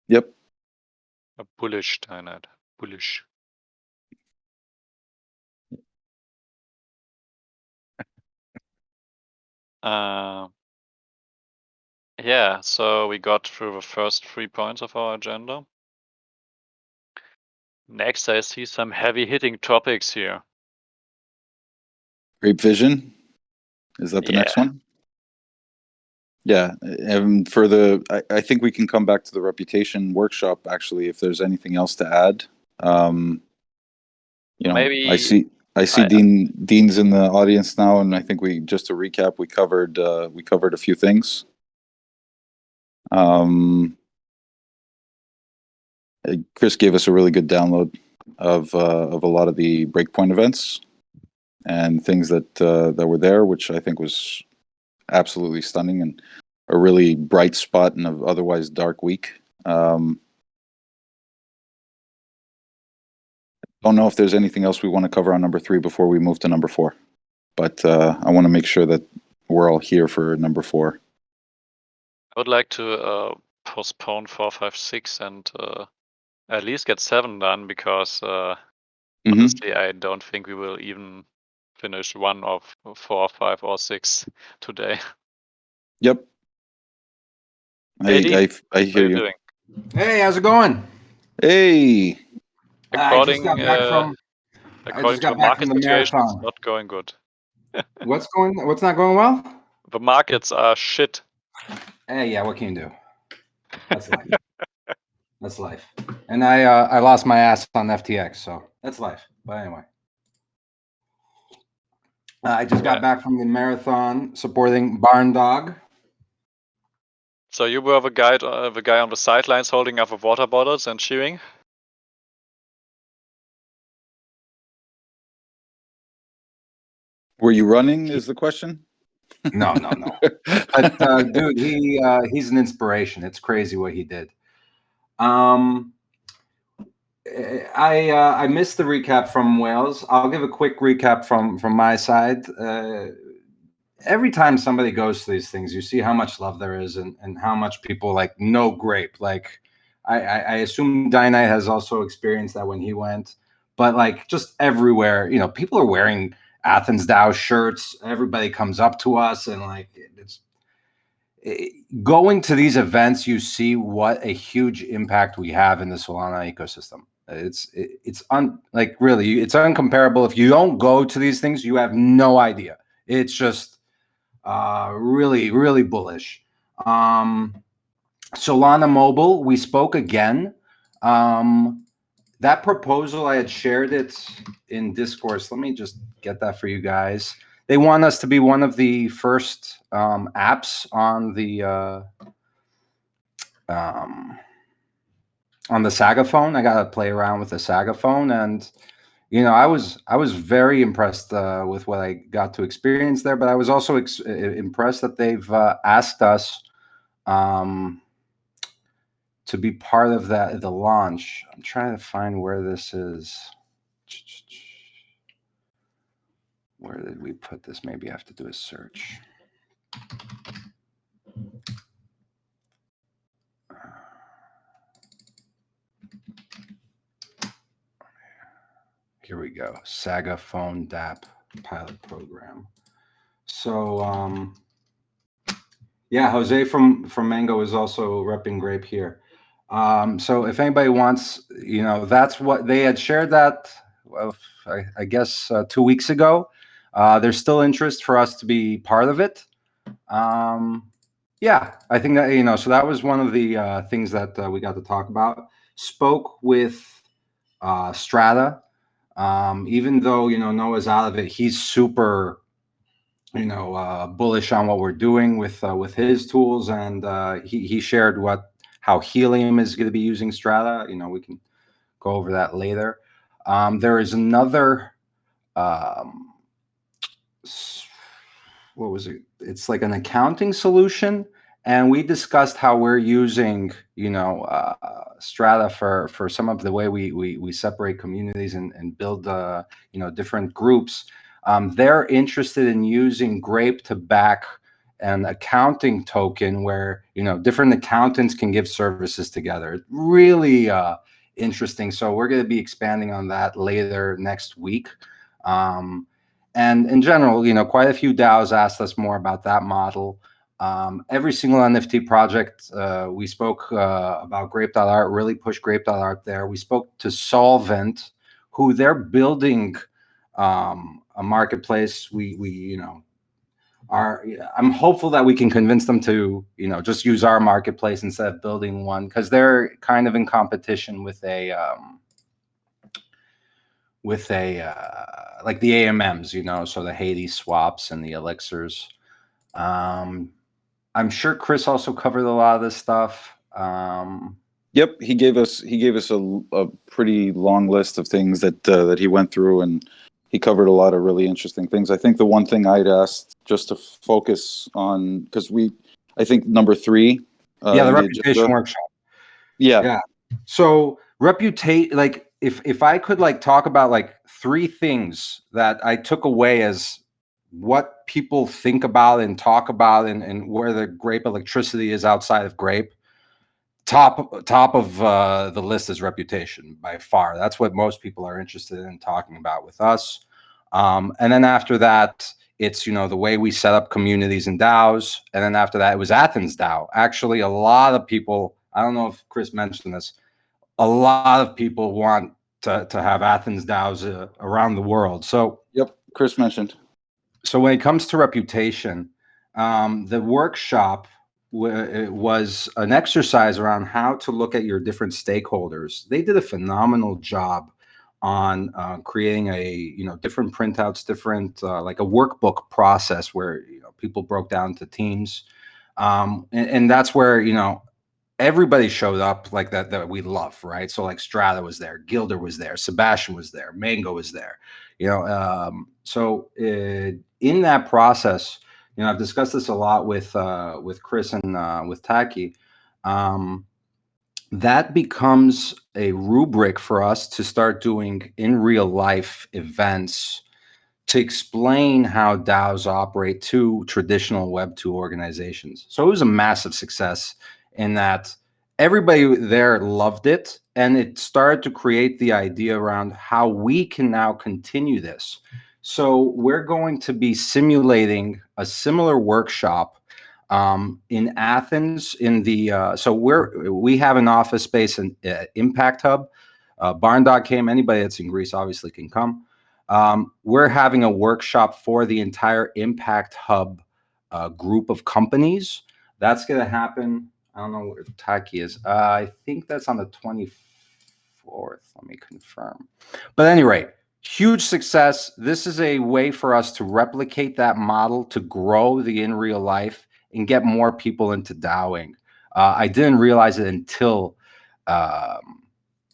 Yep. A bullish Tynite. Bullish. Yeah, so we got through the first 3 points of our agenda. Next, I see some heavy hitting topics here. Grape Vision. Is that the next one? Yeah. And for I think we can come back to the reputation workshop, actually, if there's anything else to add. You know, Maybe I see Dean's in the audience now, and I think just to recap, we covered a few things. Chris gave us a really good download of a lot of the Breakpoint events and things that were there, which I think was absolutely stunning and a really bright spot in an otherwise dark week. Don't know if there's anything else we want to cover on number 3 before we move to number 4, but I want to make sure that we're all here for number 4. I would like to postpone 4, 5, 6 and at least get 7 done, because honestly, I don't think we will even finish one of 4, 5, or 6 today. Yep. Hey, Dean, I hear you. doing? Hey, how's it going? Hey. I just got back from the situation, it's not going good. What's not going well? The markets are shit. Hey, yeah, what can you do? That's life. That's life. And I lost my ass on FTX, so that's life. But anyway, I just got back from the marathon supporting Barn Dog. So you were the guy on the sidelines holding up the water bottles and cheering? Were you running is the question? No. But dude, he's an inspiration. It's crazy what he did. I missed the recap from Wales. I'll give a quick recap from my side. Every time somebody goes to these things, you see how much love there is and how much people like know Grape. Like I assume Dynite has also experienced that when he went, but like just everywhere, you know, people are wearing Athens DAO shirts. Everybody comes up to us and like going to these events, you see what a huge impact we have in the Solana ecosystem. It's really, it's uncomparable. If you don't go to these things, you have no idea. It's just really, really bullish. Solana Mobile, we spoke again. That proposal, I had shared it in Discourse. Let me just get that for you guys. They want us to be one of the first apps on the Saga phone. I got to play around with the Saga phone, and you know, I was very impressed with what I got to experience there, but I was also impressed that they've asked us to be part of the launch. I'm trying to find where this is. Where did we put this? Maybe I have to do a search. Here we go. Saga Phone DApp pilot program. So yeah, Jose from Mango is also repping Grape here. So if anybody wants, you know, that's what they had shared that, well, I guess 2 weeks ago. There's still interest for us to be part of it. Yeah, I think that, you know, so that was one of the things that we got to talk about. Spoke with Strata. Even though, you know, Noah's out of it, he's super, you know, bullish on what we're doing with his tools, and he shared how Helium is going to be using Strata. You know, we can go over that later. There is another, what was it? It's like an accounting solution, and we discussed how we're using, you know, Strata for some of the way we separate communities and build you know, different groups. They're interested in using Grape to back an accounting token where, you know, different accountants can give services together. Really interesting. So we're going to be expanding on that later next week. And in general, you know, quite a few DAOs asked us more about that model. Every single NFT project, we spoke about Grape.art, really pushed Grape.art there. We spoke to Solvent, who they're building a marketplace. We you know, I'm hopeful that we can convince them to, you know, just use our marketplace instead of building one, because they're kind of in competition with a like the AMMs, you know, so the Hades swaps and the elixirs. I'm sure Chris also covered a lot of this stuff. Yep, he gave us a pretty long list of things that he went through, and he covered a lot of really interesting things. I think the one thing I'd asked just to focus on, because I think number 3. Yeah, the reputation workshop. Yeah. So reputation, like if I could like talk about like 3 things that I took away as what people think about and talk about, and where the Grape electricity is outside of Grape. Top of the list is reputation by far. That's what most people are interested in talking about with us. And then after that, it's, you know, the way we set up communities and DAOs. And then after that, it was Athens DAO. Actually, a lot of people, I don't know if Chris mentioned this, a lot of people want to have Athens DAOs around the world. So yep, Chris mentioned. So when it comes to reputation, the workshop was an exercise around how to look at your different stakeholders. They did a phenomenal job on creating a, you know, different printouts, different like a workbook process where, you know, people broke down to teams, and that's where, you know, everybody showed up like that we love, right? So like Strata was there, Gilder was there, Sebastian was there, Mango was there, you know. So in that process, you know, I've discussed this a lot with Chris and with Taki. That becomes a rubric for us to start doing in real life events to explain how DAOs operate to traditional Web2 organizations. So it was a massive success in that everybody there loved it, and it started to create the idea around how we can now continue this. So we're going to be simulating a similar workshop in Athens. In the so we have an office space in Impact Hub. Barn Dog came. Anybody that's in Greece obviously can come. We're having a workshop for the entire Impact Hub group of companies. That's going to happen. I don't know where Taki is. I think that's on the 24th. Let me confirm. But at any rate, huge success. This is a way for us to replicate that model, to grow the in real life and get more people into DAOing. I didn't realize it until,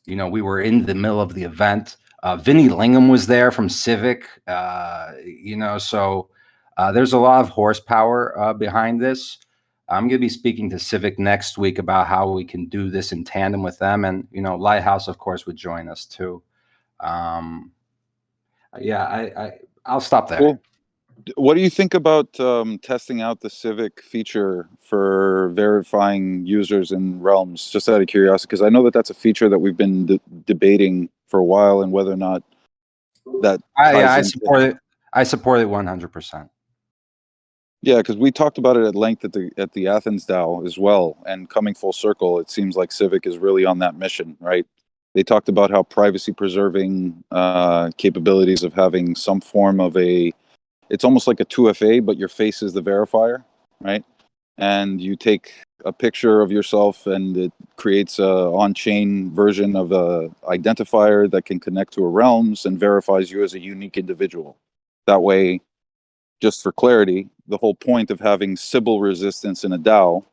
you know, we were in the middle of the event. Vinny Lingham was there from Civic, you know, so there's a lot of horsepower behind this. I'm going to be speaking to Civic next week about how we can do this in tandem with them. And, you know, Lighthouse, of course, would join us too. Yeah, I'll stop there. Cool. What do you think about testing out the Civic feature for verifying users in Realms? Just out of curiosity, because I know that that's a feature that we've been debating for a while, and whether or not that I support it. I support it 100%. Yeah, because we talked about it at length at the Athens DAO as well, and coming full circle, it seems like Civic is really on that mission, right? They talked about how privacy preserving capabilities of having some form of it's almost like a 2FA, but your face is the verifier, right? And you take a picture of yourself and it creates a on-chain version of a identifier that can connect to a Realms and verifies you as a unique individual. That way, just for clarity, the whole point of having Sybil resistance in a DAO,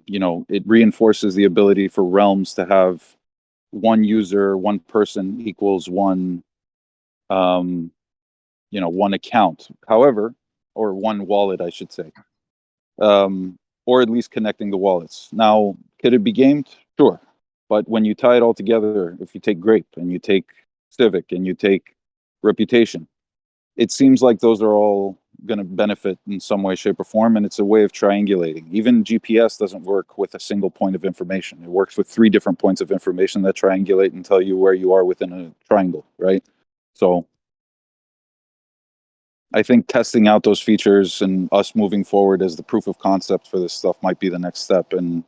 you know, it reinforces the ability for Realms to have one user, one person equals one, you know, one account. However, or one wallet, I should say, or at least connecting the wallets. Now, could it be gamed? Sure, but when you tie it all together, if you take Grape and you take Civic and you take Reputation, it seems like those are all going to benefit in some way, shape, or form, and it's a way of triangulating. Even GPS doesn't work with a single point of information. It works with 3 different points of information that triangulate and tell you where you are within a triangle, right? So I think testing out those features and us moving forward as the proof of concept for this stuff might be the next step, and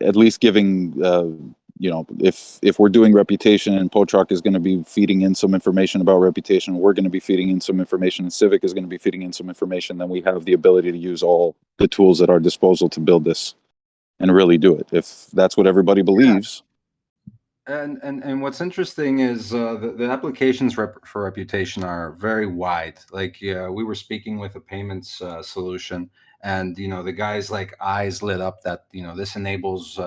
at least giving you know, if we're doing Reputation and Potrock is going to be feeding in some information about Reputation, we're going to be feeding in some information, and Civic is going to be feeding in some information, then we have the ability to use all the tools at our disposal to build this and really do it, if that's what everybody believes. And what's interesting is the applications for Reputation are very wide. Like we were speaking with a payments solution, and you know the guys like eyes lit up that you know this enables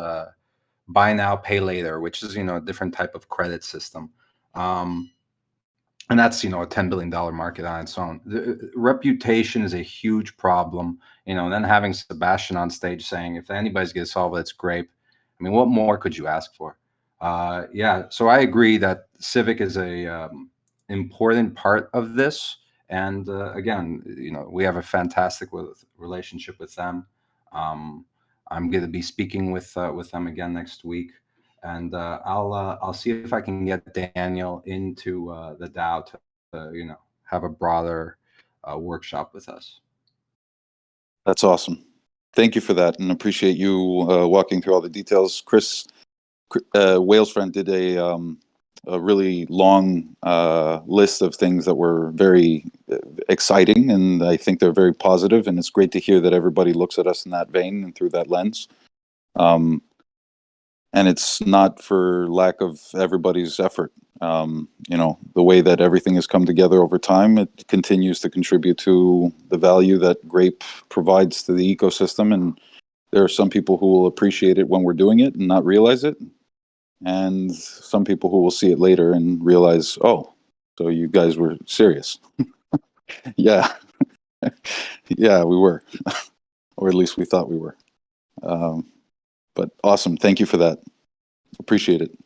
buy now, pay later, which is, you know, a different type of credit system. And that's, you know, a $10 billion market on its own. The reputation is a huge problem, you know, and then having Sebastian on stage saying, if anybody's going to solve it, it's Grape. I mean, what more could you ask for? Yeah, so I agree that Civic is a important part of this. And again, you know, we have a fantastic relationship with them. I'm going to be speaking with them again next week, and I'll see if I can get Daniel into the DAO to you know, have a broader workshop with us. That's awesome. Thank you for that, and appreciate you walking through all the details. Chris, Whale's friend, did a really long list of things that were very exciting, and I think they're very positive, and it's great to hear that everybody looks at us in that vein and through that lens. And it's not for lack of everybody's effort. You know, the way that everything has come together over time, it continues to contribute to the value that Grape provides to the ecosystem, and there are some people who will appreciate it when we're doing it and not realize it, and some people who will see it later and realize, oh, so you guys were serious. Yeah. Yeah, we were. Or at least we thought we were. But awesome. Thank you for that. Appreciate it.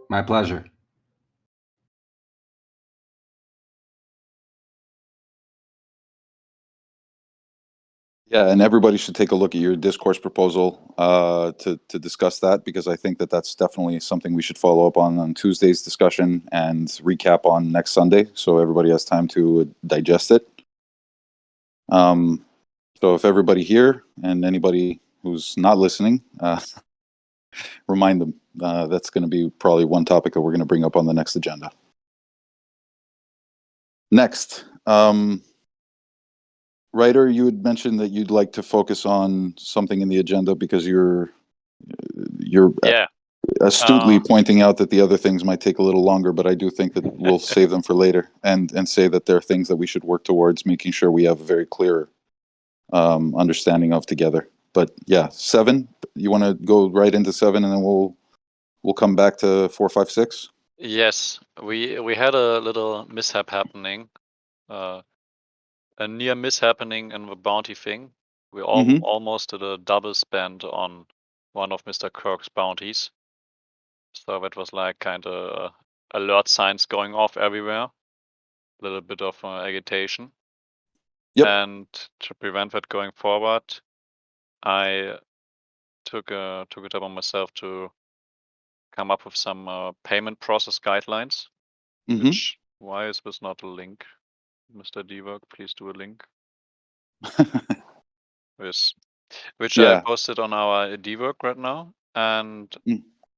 My pleasure. Yeah, and everybody should take a look at your discourse proposal to discuss that, because I think that that's definitely something we should follow up on Tuesday's discussion and recap on next Sunday, so everybody has time to digest it. So if everybody here and anybody who's not listening, remind them that's going to be probably one topic that we're going to bring up on the next agenda. Next, Ryder, you had mentioned that you'd like to focus on something in the agenda because you're astutely pointing out that the other things might take a little longer, but I do think that we'll save them for later and say that there are things that we should work towards making sure we have a very clear understanding of together. But yeah, 7. You want to go right into 7, and then we'll come back to 4, 5, 6. Yes, we had a little mishap happening, a near mishappening in the bounty thing. We almost did a double spend on one of Mr. Kirk's bounties. So that was like kind of alert signs going off everywhere. A little bit of agitation. Yep. And to prevent that going forward, I took it upon myself to come up with some payment process guidelines. Which, why is this not a link? Mr. Dwork, please do a link. Which I posted on our Dwork right now, and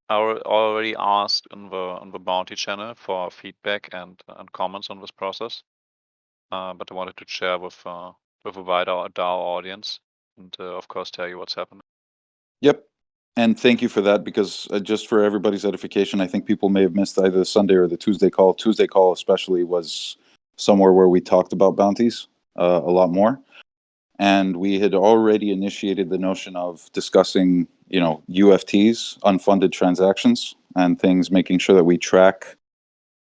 I already asked on the bounty channel for feedback and comments on this process. But I wanted to share with a wider DAO audience, and of course tell you what's happening. Yep. And thank you for that, because just for everybody's edification, I think people may have missed either the Sunday or the Tuesday call. Tuesday call especially was somewhere where we talked about bounties a lot more. And we had already initiated the notion of discussing, UFTs, unfunded transactions, and things, making sure that we track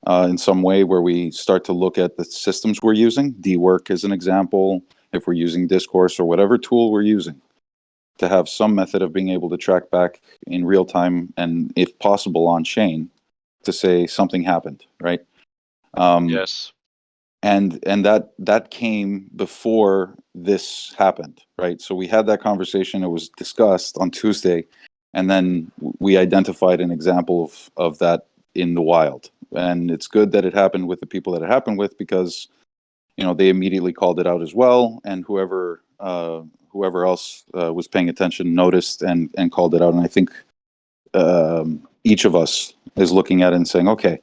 in some way where we start to look at the systems we're using. DWork is an example, if we're using Discourse or whatever tool we're using, to have some method of being able to track back in real time and, if possible, on chain to say something happened, right? Yes. And that came before this happened, right? So we had that conversation. It was discussed on Tuesday, and then we identified an example of that in the wild. And it's good that it happened with the people that it happened with, because they immediately called it out as well, and whoever else was paying attention noticed and called it out. And I think each of us is looking at it and saying, okay,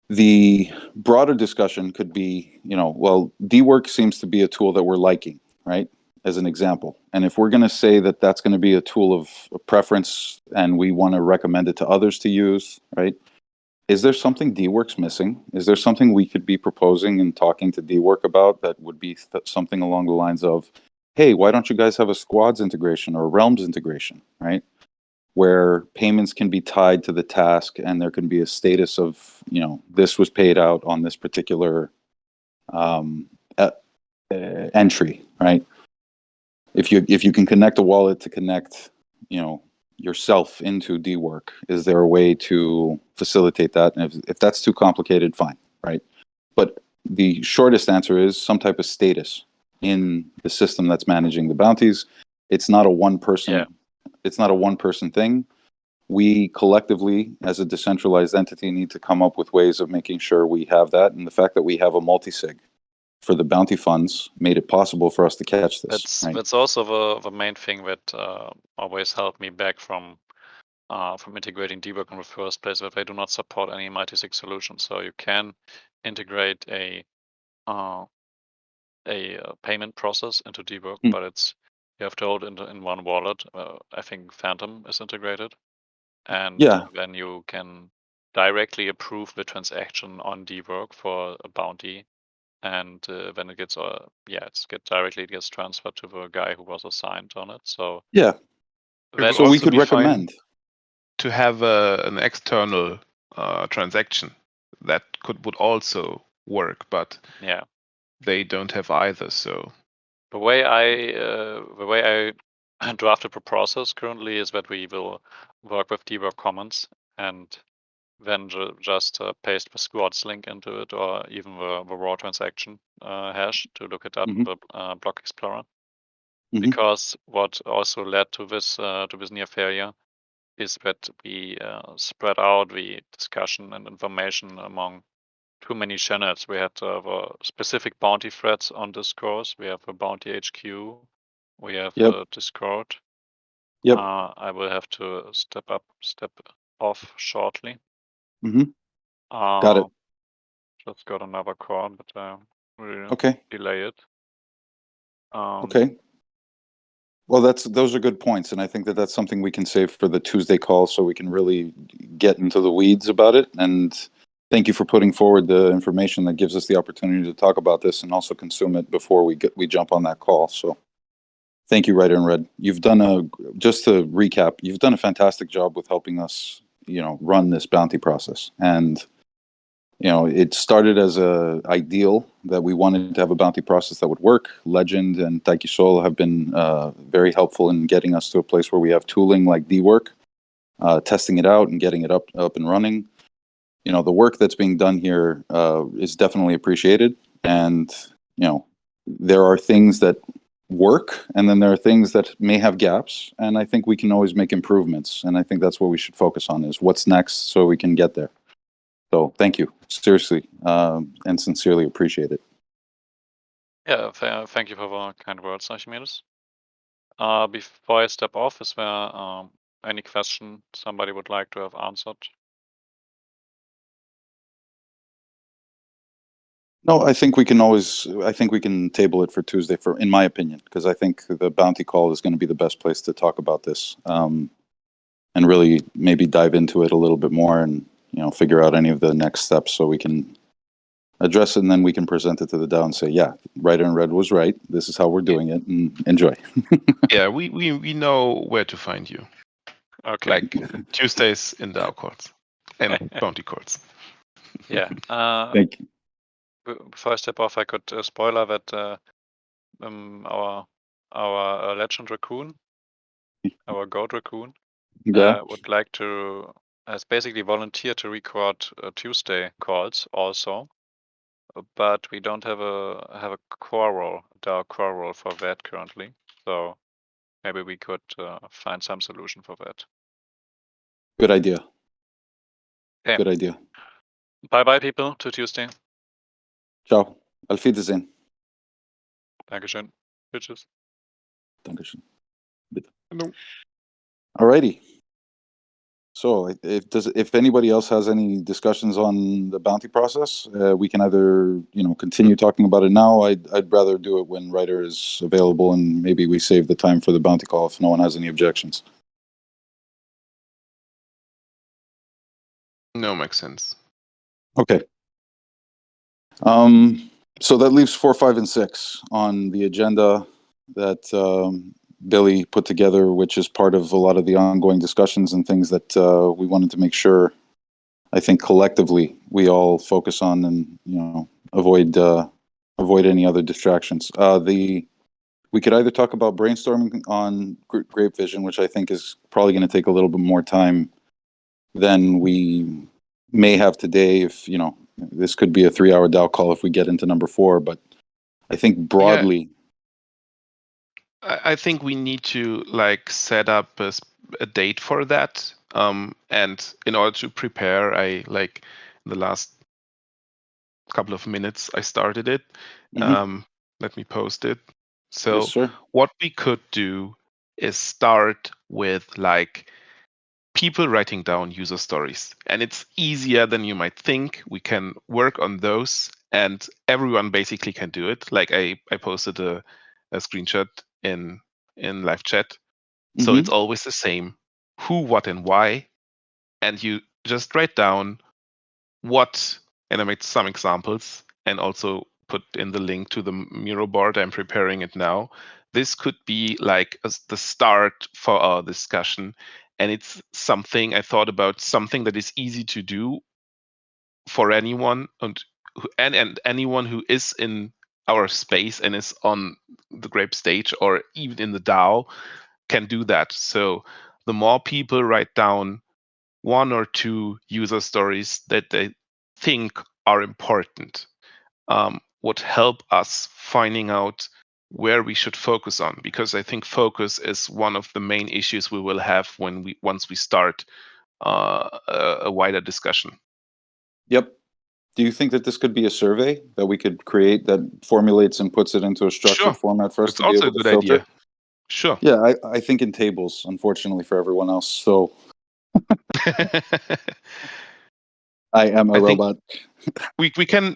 the broader discussion could be, well, DWork seems to be a tool that we're liking, right? As an example. And if we're going to say that that's going to be a tool of preference and we want to recommend it to others to use, right? Is there something DWork's missing? Is there something we could be proposing and talking to DWork about that would be something along the lines of, hey, why don't you guys have a squads integration or a realms integration, right? Where payments can be tied to the task and there can be a status of, this was paid out on this particular entry, right? If you can connect a wallet to connect, yourself into DWork, is there a way to facilitate that? And if that's too complicated, fine, right? But the shortest answer is some type of status in the system that's managing the bounties. It's not a one person. Yeah. It's not a one-person thing. We collectively, as a decentralized entity, need to come up with ways of making sure we have that. And the fact that we have a multi-sig for the bounty funds made it possible for us to catch this. That's also the main thing that always held me back from integrating DWork in the first place, that they do not support any multi-sig solution. So you can integrate a payment process into DWork, but you have to hold it in one wallet. I think Phantom is integrated, and then you can directly approve the transaction on DWork for a bounty, and then it gets it gets transferred to the guy who was assigned on it. So so we could recommend to have an external transaction that would also work, but they don't have either. So the way I drafted the process currently is that we will work with DWork Commons and then just paste the squads link into it, or even the raw transaction hash to look it up in the Block Explorer. Because what also led to this near failure is that we spread out the discussion and information among too many channels. We had the specific bounty threads on Discourse. We have the Bounty HQ. We have Discord. I will have to step off shortly. Got it. Just got another call, but we'll delay it. Okay. Well, those are good points, and I think that's something we can save for the Tuesday call, so we can really get into the weeds about it. And thank you for putting forward the information that gives us the opportunity to talk about this and also consume it before we jump on that call. So Thank you, Writer in Red. You've done just to recap, you've done a fantastic job with helping us, run this bounty process. And, it started as a ideal that we wanted to have a bounty process that would work. Legend and Taiki Sol have been very helpful in getting us to a place where we have tooling like D-Work, testing it out and getting it up and running. The work that's being done here is definitely appreciated. And, there are things that work, and then there are things that may have gaps, and I think we can always make improvements, and I think that's what we should focus on, is what's next so we can get there. So thank you, seriously, and sincerely appreciate it. Yeah, thank you for the kind words, Archimedes. Before I step off, is there any question somebody would like to have answered? No, I think we can table it for Tuesday, in my opinion, because I think the bounty call is going to be the best place to talk about this, and really maybe dive into it a little bit more and, figure out any of the next steps so we can address it, and then we can present it to the DAO and say, yeah, Writer in Red was right. This is how we're doing it, and enjoy. Yeah, we know where to find you. Okay. Like Tuesdays in DAO courts and bounty courts. Yeah. Thank you. Before I step off, I could spoiler that our legend raccoon, our goat raccoon, Yeah. would like to has basically volunteered to record Tuesday calls also, but we don't have a core role, DAO core role for that currently. So maybe we could find some solution for that. Good idea. Okay. Good idea. Bye bye, people. To Tuesday. Ciao. Auf Wiedersehen. Dankeschön. Tschüss. Dankeschön. Bitte. Hello. Alrighty. So if anybody else has any discussions on the bounty process, we can either continue talking about it now. I'd rather do it when Writer is available, and maybe we save the time for the bounty call if no one has any objections. No, makes sense. Okay. So that leaves 4, 5, and 6 on the agenda that Billy put together, which is part of a lot of the ongoing discussions and things that we wanted to make sure, I think collectively, we all focus on and avoid any other distractions. We could either talk about brainstorming on Grape Vision, which I think is probably going to take a little bit more time than we may have today. If this could be a 3-hour DAO call if we get into number 4, but I think broadly. Yeah. I think we need to set up a date for that. And in order to prepare, in the last couple of minutes, I started it. Let me post it. So Yes, sir. what we could do is start with people writing down user stories, and it's easier than you might think. We can work on those, and everyone basically can do it. I posted a screenshot in live chat, so it's always the same: who, what, and why, and you just write down what. And I made some examples, and also put in the link to the Miro board. I'm preparing it now. This could be the start for our discussion. And it's something I thought about, something that is easy to do for anyone, and anyone who is in our space and is on the Grape stage or even in the DAO can do that. So the more people write down 1 or 2 user stories that they think are important, would help us finding out where we should focus on, because I think focus is one of the main issues we will have once we start a wider discussion. Yep. Do you think that this could be a survey that we could create that formulates and puts it into a structured format for us It's to be also able a to good filter? idea. Sure. Yeah, I think in tables, unfortunately for everyone else. So I am a robot. We can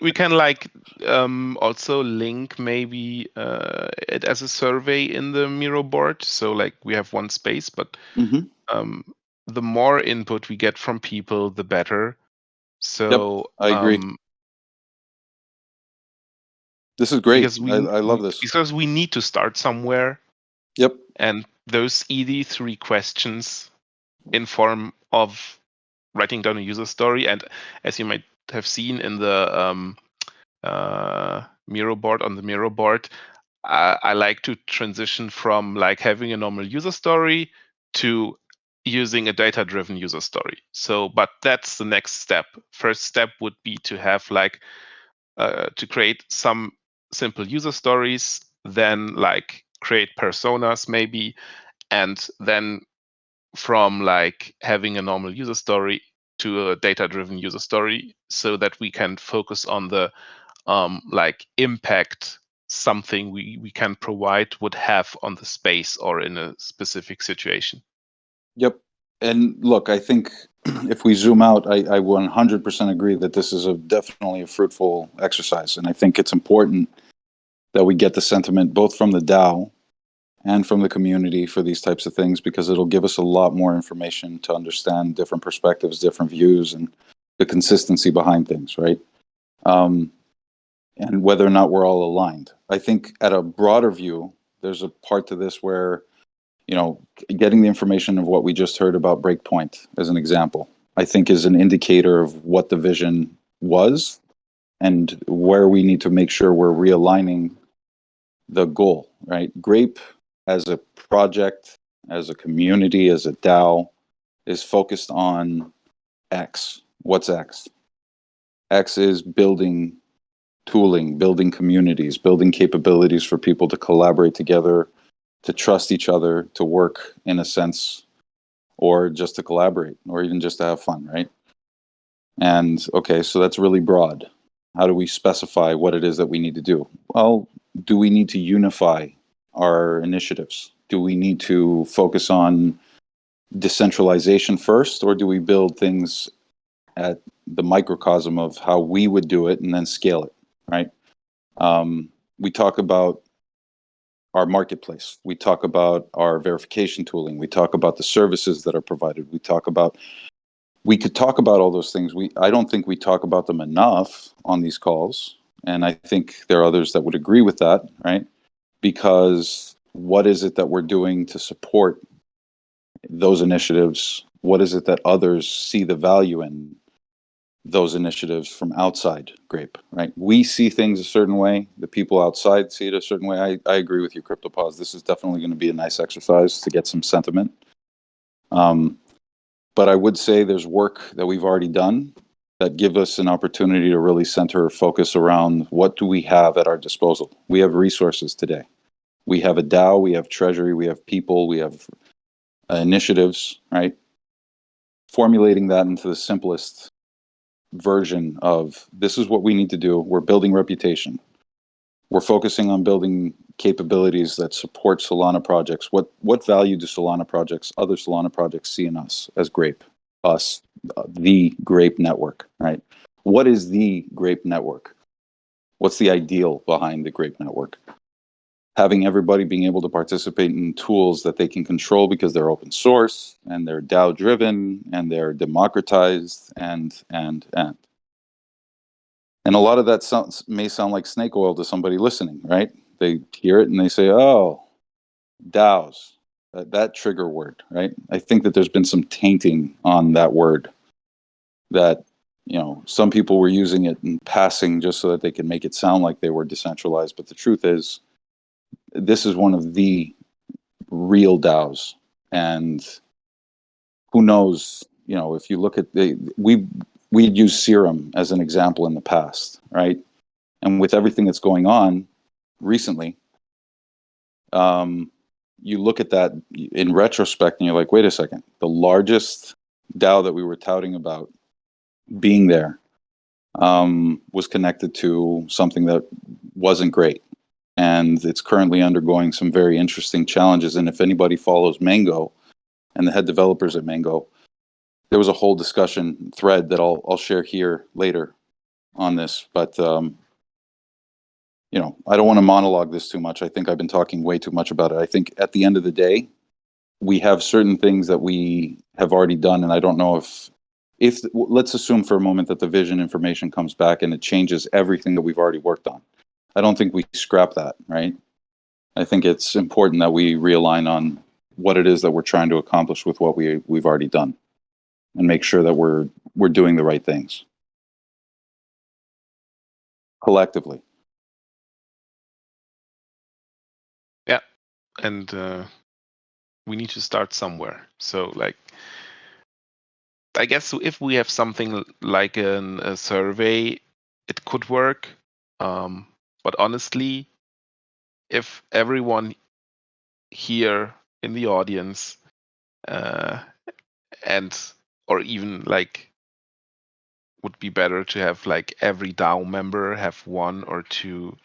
also link maybe it as a survey in the Miro board. So we have one space, but the more input we get from people, the better. So I agree. This is great. I love this. Because we need to start somewhere. Yep. And those ED3 questions in form of writing down a user story. And as you might have seen in the Miro board, on the Miro board, I like to transition from like having a normal user story to using a data-driven user story. So, but that's the next step. First step would be to have like to create some simple user stories, then like create personas maybe, and then from like having a normal user story to a data-driven user story, so that we can focus on the like impact something we can provide would have on the space or in a specific situation. Yep. And look, I think if we zoom out, I 100% agree that this is definitely a fruitful exercise. And I think it's important that we get the sentiment both from the DAO and from the community for these types of things, because it'll give us a lot more information to understand different perspectives, different views, and the consistency behind things, right? And whether or not we're all aligned. I think at a broader view, there's a part to this where, you know, getting the information of what we just heard about Breakpoint as an example, I think is an indicator of what the vision was and where we need to make sure we're realigning the goal, right? Grape as a project, as a community, as a DAO is focused on X. What's X? X is building tooling, building communities, building capabilities for people to collaborate together, to trust each other, to work in a sense, or just to collaborate, or even just to have fun, right? And okay, so that's really broad. How do we specify what it is that we need to do? Well, do we need to unify our initiatives? Do we need to focus on decentralization first, or do we build things at the microcosm of how we would do it and then scale it, right? We talk about our marketplace. We talk about our verification tooling. We talk about the services that are provided. We could talk about all those things. I don't think we talk about them enough on these calls. And I think there are others that would agree with that, right? Because what is it that we're doing to support those initiatives? What is it that others see the value in those initiatives from outside Grape, right? We see things a certain way. The people outside see it a certain way. I agree with you, CryptoPause. This is definitely going to be a nice exercise to get some sentiment. But I would say there's work that we've already done that give us an opportunity to really center or focus around what do we have at our disposal. We have resources today. We have a DAO, we have treasury, we have people, we have initiatives, right? Formulating that into the simplest version of this is what we need to do. We're building reputation. We're focusing on building capabilities that support Solana projects. What value do Solana projects, other Solana projects see in us as Grape? Us, the Grape network, right? What is the Grape network? What's the ideal behind the Grape network? Having everybody being able to participate in tools that they can control because they're open source and they're DAO driven and they're democratized and a lot of that may sound like snake oil to somebody listening, right? They hear it and they say, oh, DAOs, that trigger word, right? I think that there's been some tainting on that word, that, you know, some people were using it in passing just so that they could make it sound like they were decentralized. But the truth is, this is one of the real DAOs. And who knows, you know, if you look at we'd use Serum as an example in the past, right? And with everything that's going on recently, you look at that in retrospect and you're like, wait a second, the largest DAO that we were touting about being there was connected to something that wasn't great. And it's currently undergoing some very interesting challenges. And if anybody follows Mango and the head developers at Mango, there was a whole discussion thread that I'll share here later on this. But you know, I don't want to monologue this too much. I think I've been talking way too much about it. I think at the end of the day, we have certain things that we have already done, and I don't know if let's assume for a moment that the vision information comes back and it changes everything that we've already worked on. I don't think we scrap that, right? I think it's important that we realign on what it is that we're trying to accomplish with what we've already done, and make sure that we're doing the right things collectively. Yeah, and we need to start somewhere. So, like, I guess if we have something like a survey, it could work. But honestly, if everyone here in the audience and or even like would be better to have like every DAO member have 1 or 2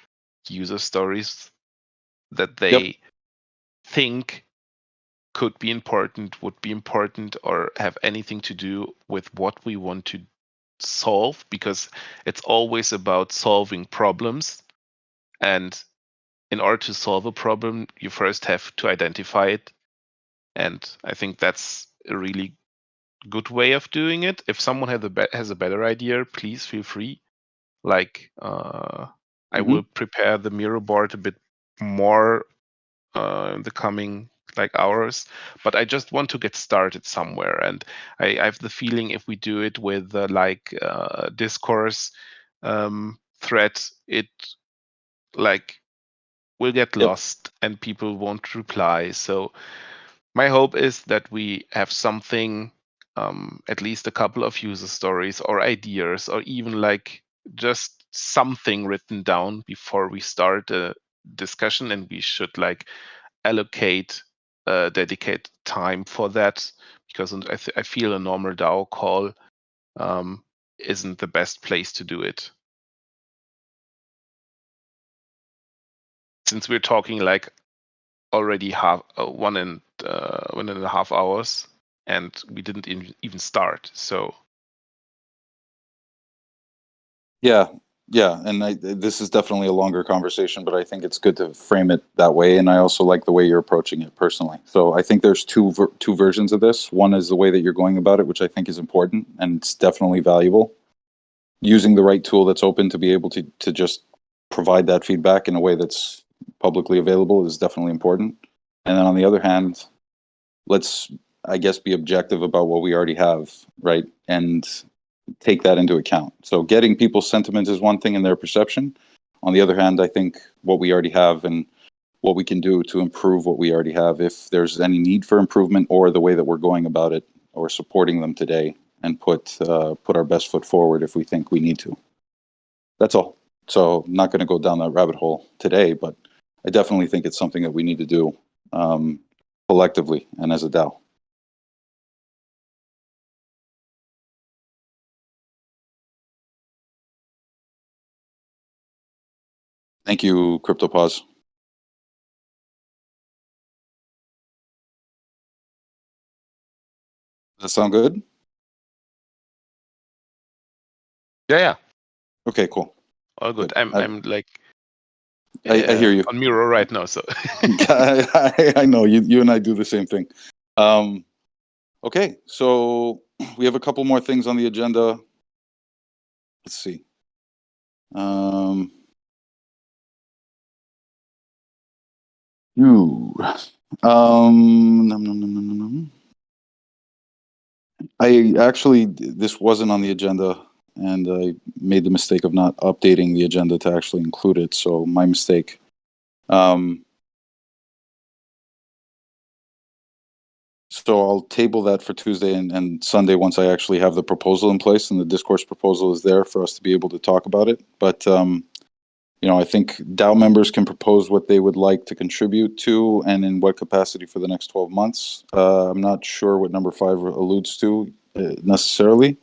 user stories that they think could be important, would be important, or have anything to do with what we want to solve, because it's always about solving problems. And in order to solve a problem, you first have to identify it. And I think that's a really good way of doing it. If someone has a better idea, please feel free. Like, I will prepare the mirror board a bit more in the coming like hours, but I just want to get started somewhere. And I have the feeling if we do it with discourse thread, it like will get lost and people won't reply. So my hope is that we have something, at least a couple of user stories or ideas, or even like just something written down before we start a discussion, and we should like allocate dedicated time for that, because I feel a normal DAO call isn't the best place to do it. Since we're talking like already 1.5 hours, and we didn't even start. So Yeah, and this is definitely a longer conversation, but I think it's good to frame it that way. And I also like the way you're approaching it personally. So I think there's two versions of this. One is the way that you're going about it, which I think is important and it's definitely valuable. Using the right tool that's open to be able to just provide that feedback in a way that's publicly available is definitely important. And then on the other hand, let's, I guess, be objective about what we already have, right? And take that into account. So getting people's sentiment is one thing and their perception. On the other hand, I think what we already have and what we can do to improve what we already have, if there's any need for improvement, or the way that we're going about it or supporting them today, and put our best foot forward if we think we need to. That's all. So I'm not going to go down that rabbit hole today, but I definitely think it's something that we need to do collectively and as a DAO. Thank you, CryptoPause. Does that sound good? yeah, Okay, cool. all good. Good. I'm like I hear you on Miro right now, so I know you and I do the same thing. Okay, so we have a couple more things on the agenda. Let's see. I actually, this wasn't on the agenda, and I made the mistake of not updating the agenda to actually include it. So my mistake. So I'll table that for Tuesday and Sunday once I actually have the proposal in place and the discourse proposal is there for us to be able to talk about it. But I think DAO members can propose what they would like to contribute to and in what capacity for the next 12 months. I'm not sure what number 5 alludes to necessarily,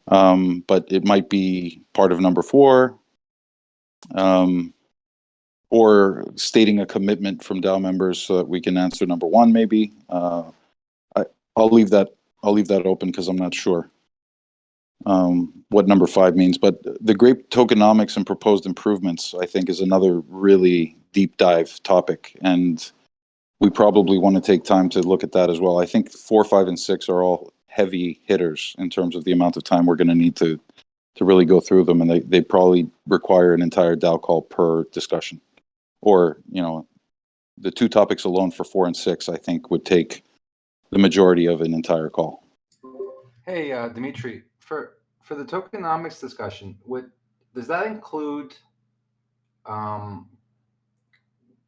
but it might be part of number 4, or stating a commitment from DAO members so that we can answer number 1 maybe. I'll leave that open because I'm not sure what number 5 means. But the Grape tokenomics and proposed improvements, I think, is another really deep dive topic, and we probably want to take time to look at that as well. I think 4, 5, and 6 are all heavy hitters in terms of the amount of time we're going to need to really go through them, and they probably require an entire DAO call per discussion, or the two topics alone for 4 and 6, I think, would take the majority of an entire call. Hey, Dimitri, for the tokenomics discussion, does that include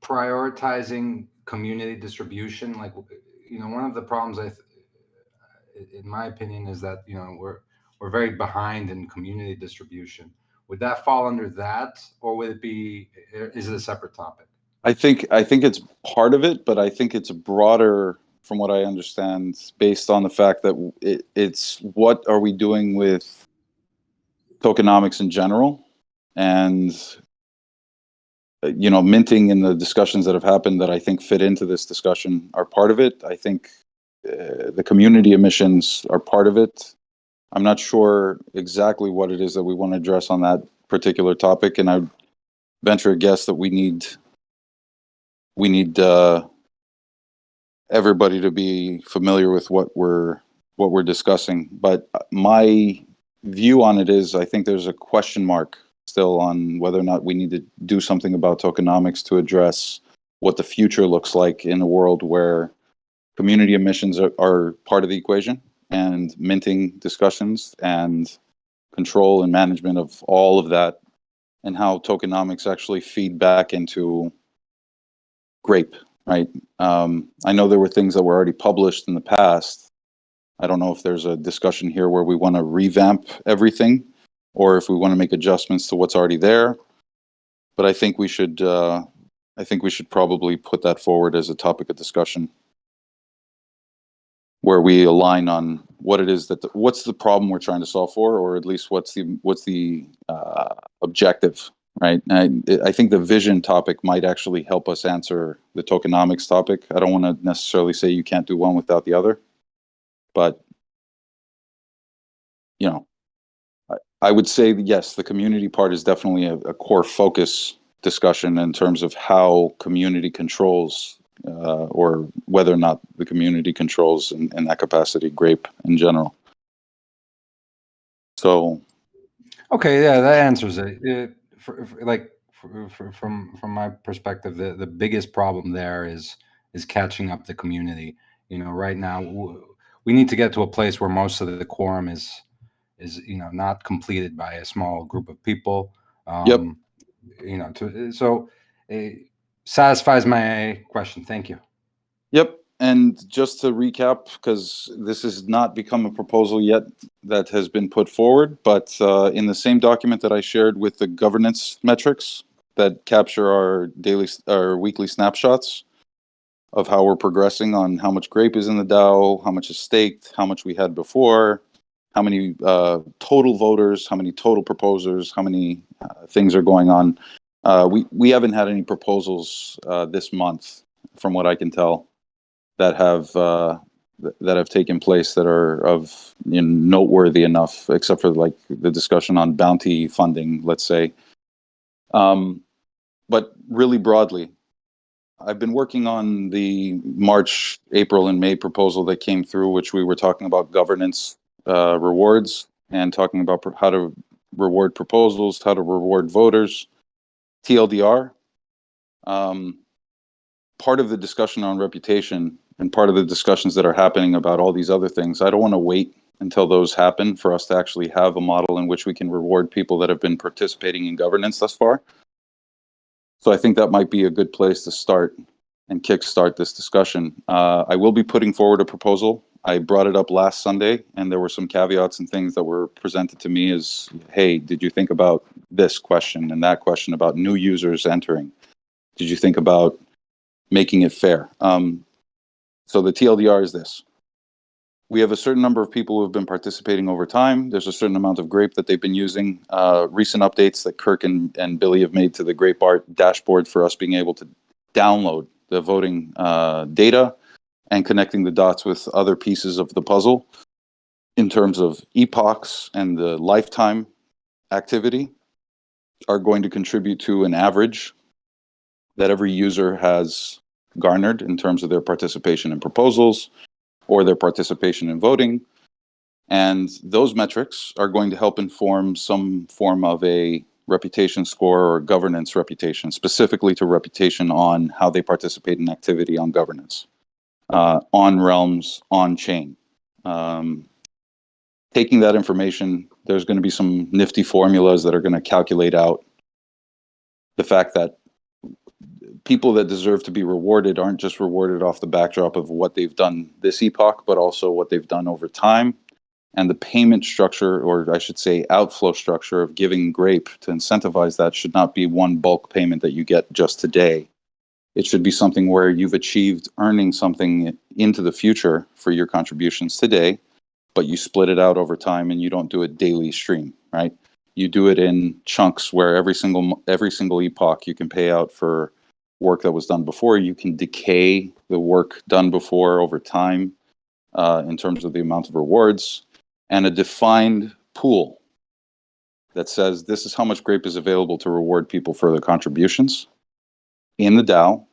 prioritizing community distribution? Like, one of the problems in my opinion, is that we're very behind in community distribution. Would that fall under that, or would it be? Is it a separate topic? I think it's part of it, but I think it's broader, from what I understand, based on the fact that it's what are we doing with tokenomics in general, and minting and the discussions that have happened that I think fit into this discussion are part of it. I think the community emissions are part of it. I'm not sure exactly what it is that we want to address on that particular topic, and I venture a guess that we need everybody to be familiar with what we're discussing. But my view on it is, I think there's a question mark still on whether or not we need to do something about tokenomics to address what the future looks like in a world where community emissions are part of the equation, and minting discussions and control and management of all of that, and how tokenomics actually feed back into Grape, right? I know there were things that were already published in the past. I don't know if there's a discussion here where we want to revamp everything, or if we want to make adjustments to what's already there. But I think we should probably put that forward as a topic of discussion, where we align on what it is what's the problem we're trying to solve for, or at least what's the objective, right? I think the vision topic might actually help us answer the tokenomics topic. I don't want to necessarily say you can't do one without the other, but I would say that yes, the community part is definitely a core focus discussion in terms of how community controls, or whether or not the community controls in that capacity Grape in general. So, okay, yeah, that answers it. From my perspective, the biggest problem there is catching up the community. Right now we need to get to a place where most of the quorum is not completed by a small group of people. yep. It satisfies my question. Thank you. Yep. And just to recap, because this has not become a proposal yet that has been put forward, but in the same document that I shared with the governance metrics that capture our weekly snapshots of how we're progressing on how much Grape is in the DAO, how much is staked, how much we had before, how many total voters, how many total proposers, how many things are going on. We haven't had any proposals this month, from what I can tell, that have taken place that are of noteworthy enough, except for like the discussion on bounty funding, let's say. But really broadly, I've been working on the March, April, and May proposal that came through, which we were talking about governance rewards, and talking about how to reward proposals, how to reward voters, TLDR. Part of the discussion on reputation and part of the discussions that are happening about all these other things, I don't want to wait until those happen for us to actually have a model in which we can reward people that have been participating in governance thus far. So I think that might be a good place to start and kickstart this discussion. I will be putting forward a proposal. I brought it up last Sunday, and there were some caveats and things that were presented to me as, hey, did you think about this question and that question about new users entering? Did you think about making it fair? So the TLDR is this. We have a certain number of people who have been participating over time. There's a certain amount of Grape that they've been using. Recent updates that Kirk and Billy have made to the Grape Art dashboard for us being able to download the voting data and connecting the dots with other pieces of the puzzle in terms of epochs and the lifetime activity are going to contribute to an average that every user has garnered in terms of their participation in proposals or their participation in voting. And those metrics are going to help inform some form of a reputation score or governance reputation, specifically to reputation on how they participate in activity on governance, on realms, on chain. Taking that information, there's going to be some nifty formulas that are going to calculate out the fact that people that deserve to be rewarded aren't just rewarded off the backdrop of what they've done this epoch, but also what they've done over time. And the payment structure, or I should say outflow structure of giving Grape to incentivize that should not be one bulk payment that you get just today. It should be something where you've achieved earning something into the future for your contributions today, but you split it out over time and you don't do a daily stream, right? You do it in chunks where every single epoch you can pay out for work that was done before. You can decay the work done before over time in terms of the amount of rewards, and a defined pool that says this is how much Grape is available to reward people for their contributions in the DAO.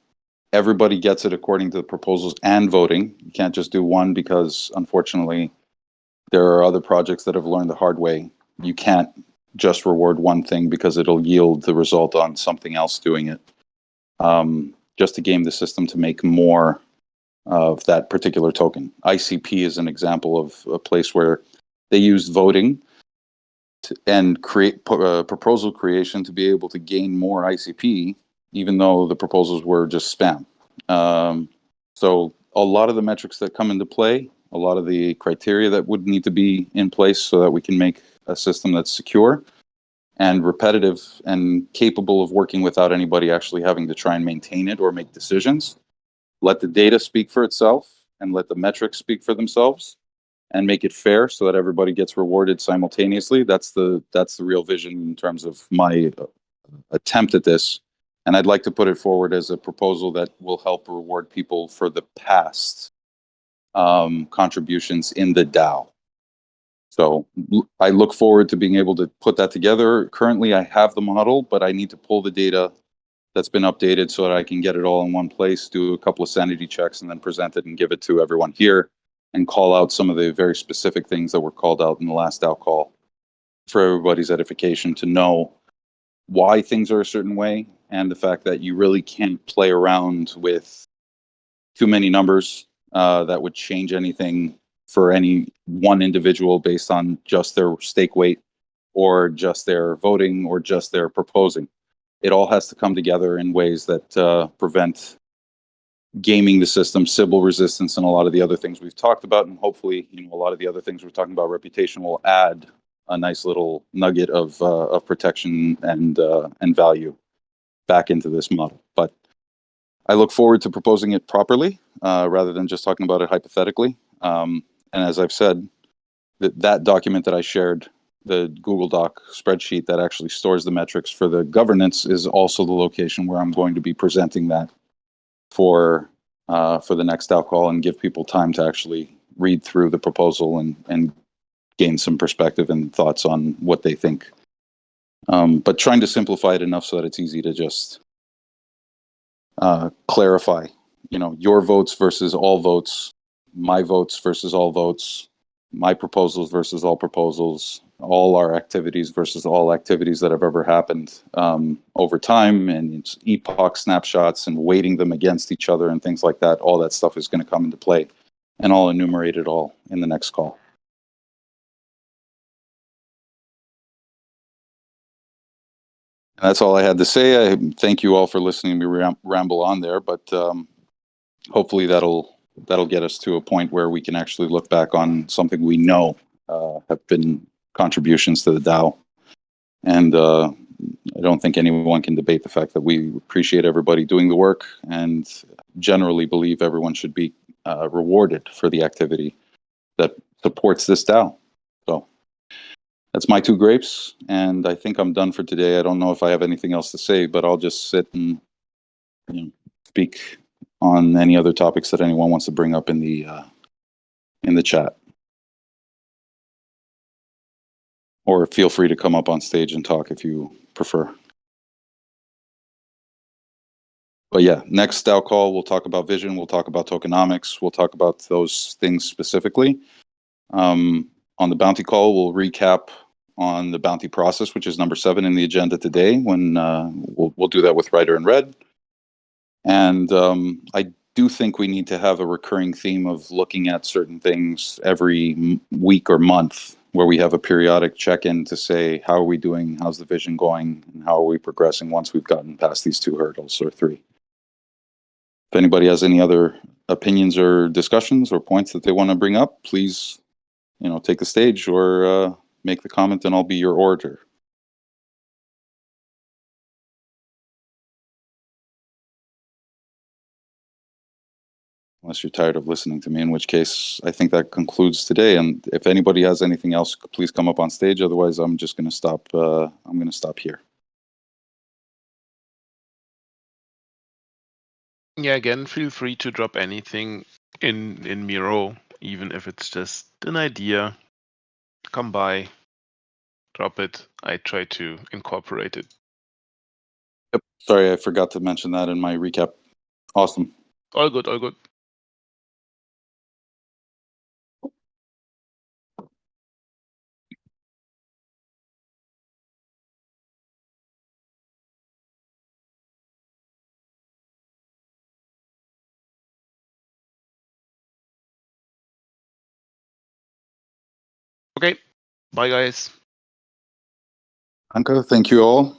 Everybody gets it according to the proposals and voting. You can't just do one because, unfortunately, there are other projects that have learned the hard way. You can't just reward one thing because it'll yield the result on something else doing it. Just to game the system to make more of that particular token. ICP is an example of a place where they used voting and create proposal creation to be able to gain more ICP, even though the proposals were just spam. So a lot of the metrics that come into play, a lot of the criteria that would need to be in place so that we can make a system that's secure and repetitive and capable of working without anybody actually having to try and maintain it or make decisions. Let the data speak for itself and let the metrics speak for themselves, and make it fair so that everybody gets rewarded simultaneously. That's the real vision in terms of my attempt at this. And I'd like to put it forward as a proposal that will help reward people for the past contributions in the DAO. So I look forward to being able to put that together. Currently, I have the model, but I need to pull the data that's been updated so that I can get it all in one place, do a couple of sanity checks, and then present it and give it to everyone here, and call out some of the very specific things that were called out in the last DAO call for everybody's edification to know why things are a certain way, and the fact that you really can't play around with too many numbers that would change anything for any one individual based on just their stake weight or just their voting or just their proposing. It all has to come together in ways that prevent gaming the system, Sybil resistance, and a lot of the other things we've talked about. And hopefully, a lot of the other things we're talking about, reputation, will add a nice little nugget of protection and value back into this model. But I look forward to proposing it properly rather than just talking about it hypothetically. And as I've said, that document that I shared, the Google Doc spreadsheet that actually stores the metrics for the governance, is also the location where I'm going to be presenting that for the next DAO call and give people time to actually read through the proposal and gain some perspective and thoughts on what they think. But trying to simplify it enough so that it's easy to just clarify, your votes versus all votes, my votes versus all votes, my proposals versus all proposals, all our activities versus all activities that have ever happened over time, and it's epoch snapshots and weighting them against each other and things like that. All that stuff is going to come into play, and I'll enumerate it all in the next call. And that's all I had to say. I thank you all for listening to me ramble on there, but hopefully that'll get us to a point where we can actually look back on something we know have been contributions to the DAO. And I don't think anyone can debate the fact that we appreciate everybody doing the work and generally believe everyone should be rewarded for the activity that supports this DAO. So that's my 2 grapes, and I think I'm done for today. I don't know if I have anything else to say, but I'll just sit and speak on any other topics that anyone wants to bring up in the chat. Or feel free to come up on stage and talk if you prefer. But yeah, next DAO call, we'll talk about vision, we'll talk about tokenomics, we'll talk about those things specifically. On the bounty call, we'll recap on the bounty process, which is number 7 in the agenda today. When we'll do that with Writer in Red, and I do think we need to have a recurring theme of looking at certain things every week or month, where we have a periodic check-in to say, how are we doing? How's the vision going? And how are we progressing once we've gotten past these 2 hurdles or 3? If anybody has any other opinions or discussions or points that they want to bring up, please, take the stage or make the comment, and I'll be your orator. Unless you're tired of listening to me, in which case I think that concludes today. And if anybody has anything else, please come up on stage. Otherwise, I'm just going to stop. I'm going to stop here. Yeah, again, feel free to drop anything in Miro, even if it's just an idea. Come by, drop it. I try to incorporate it. Yep. Sorry, I forgot to mention that in my recap. Awesome. All good, all good. Okay, bye guys. Anka, thank you all.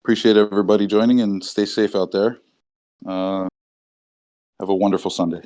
Appreciate everybody joining, and stay safe out there. Have a wonderful Sunday.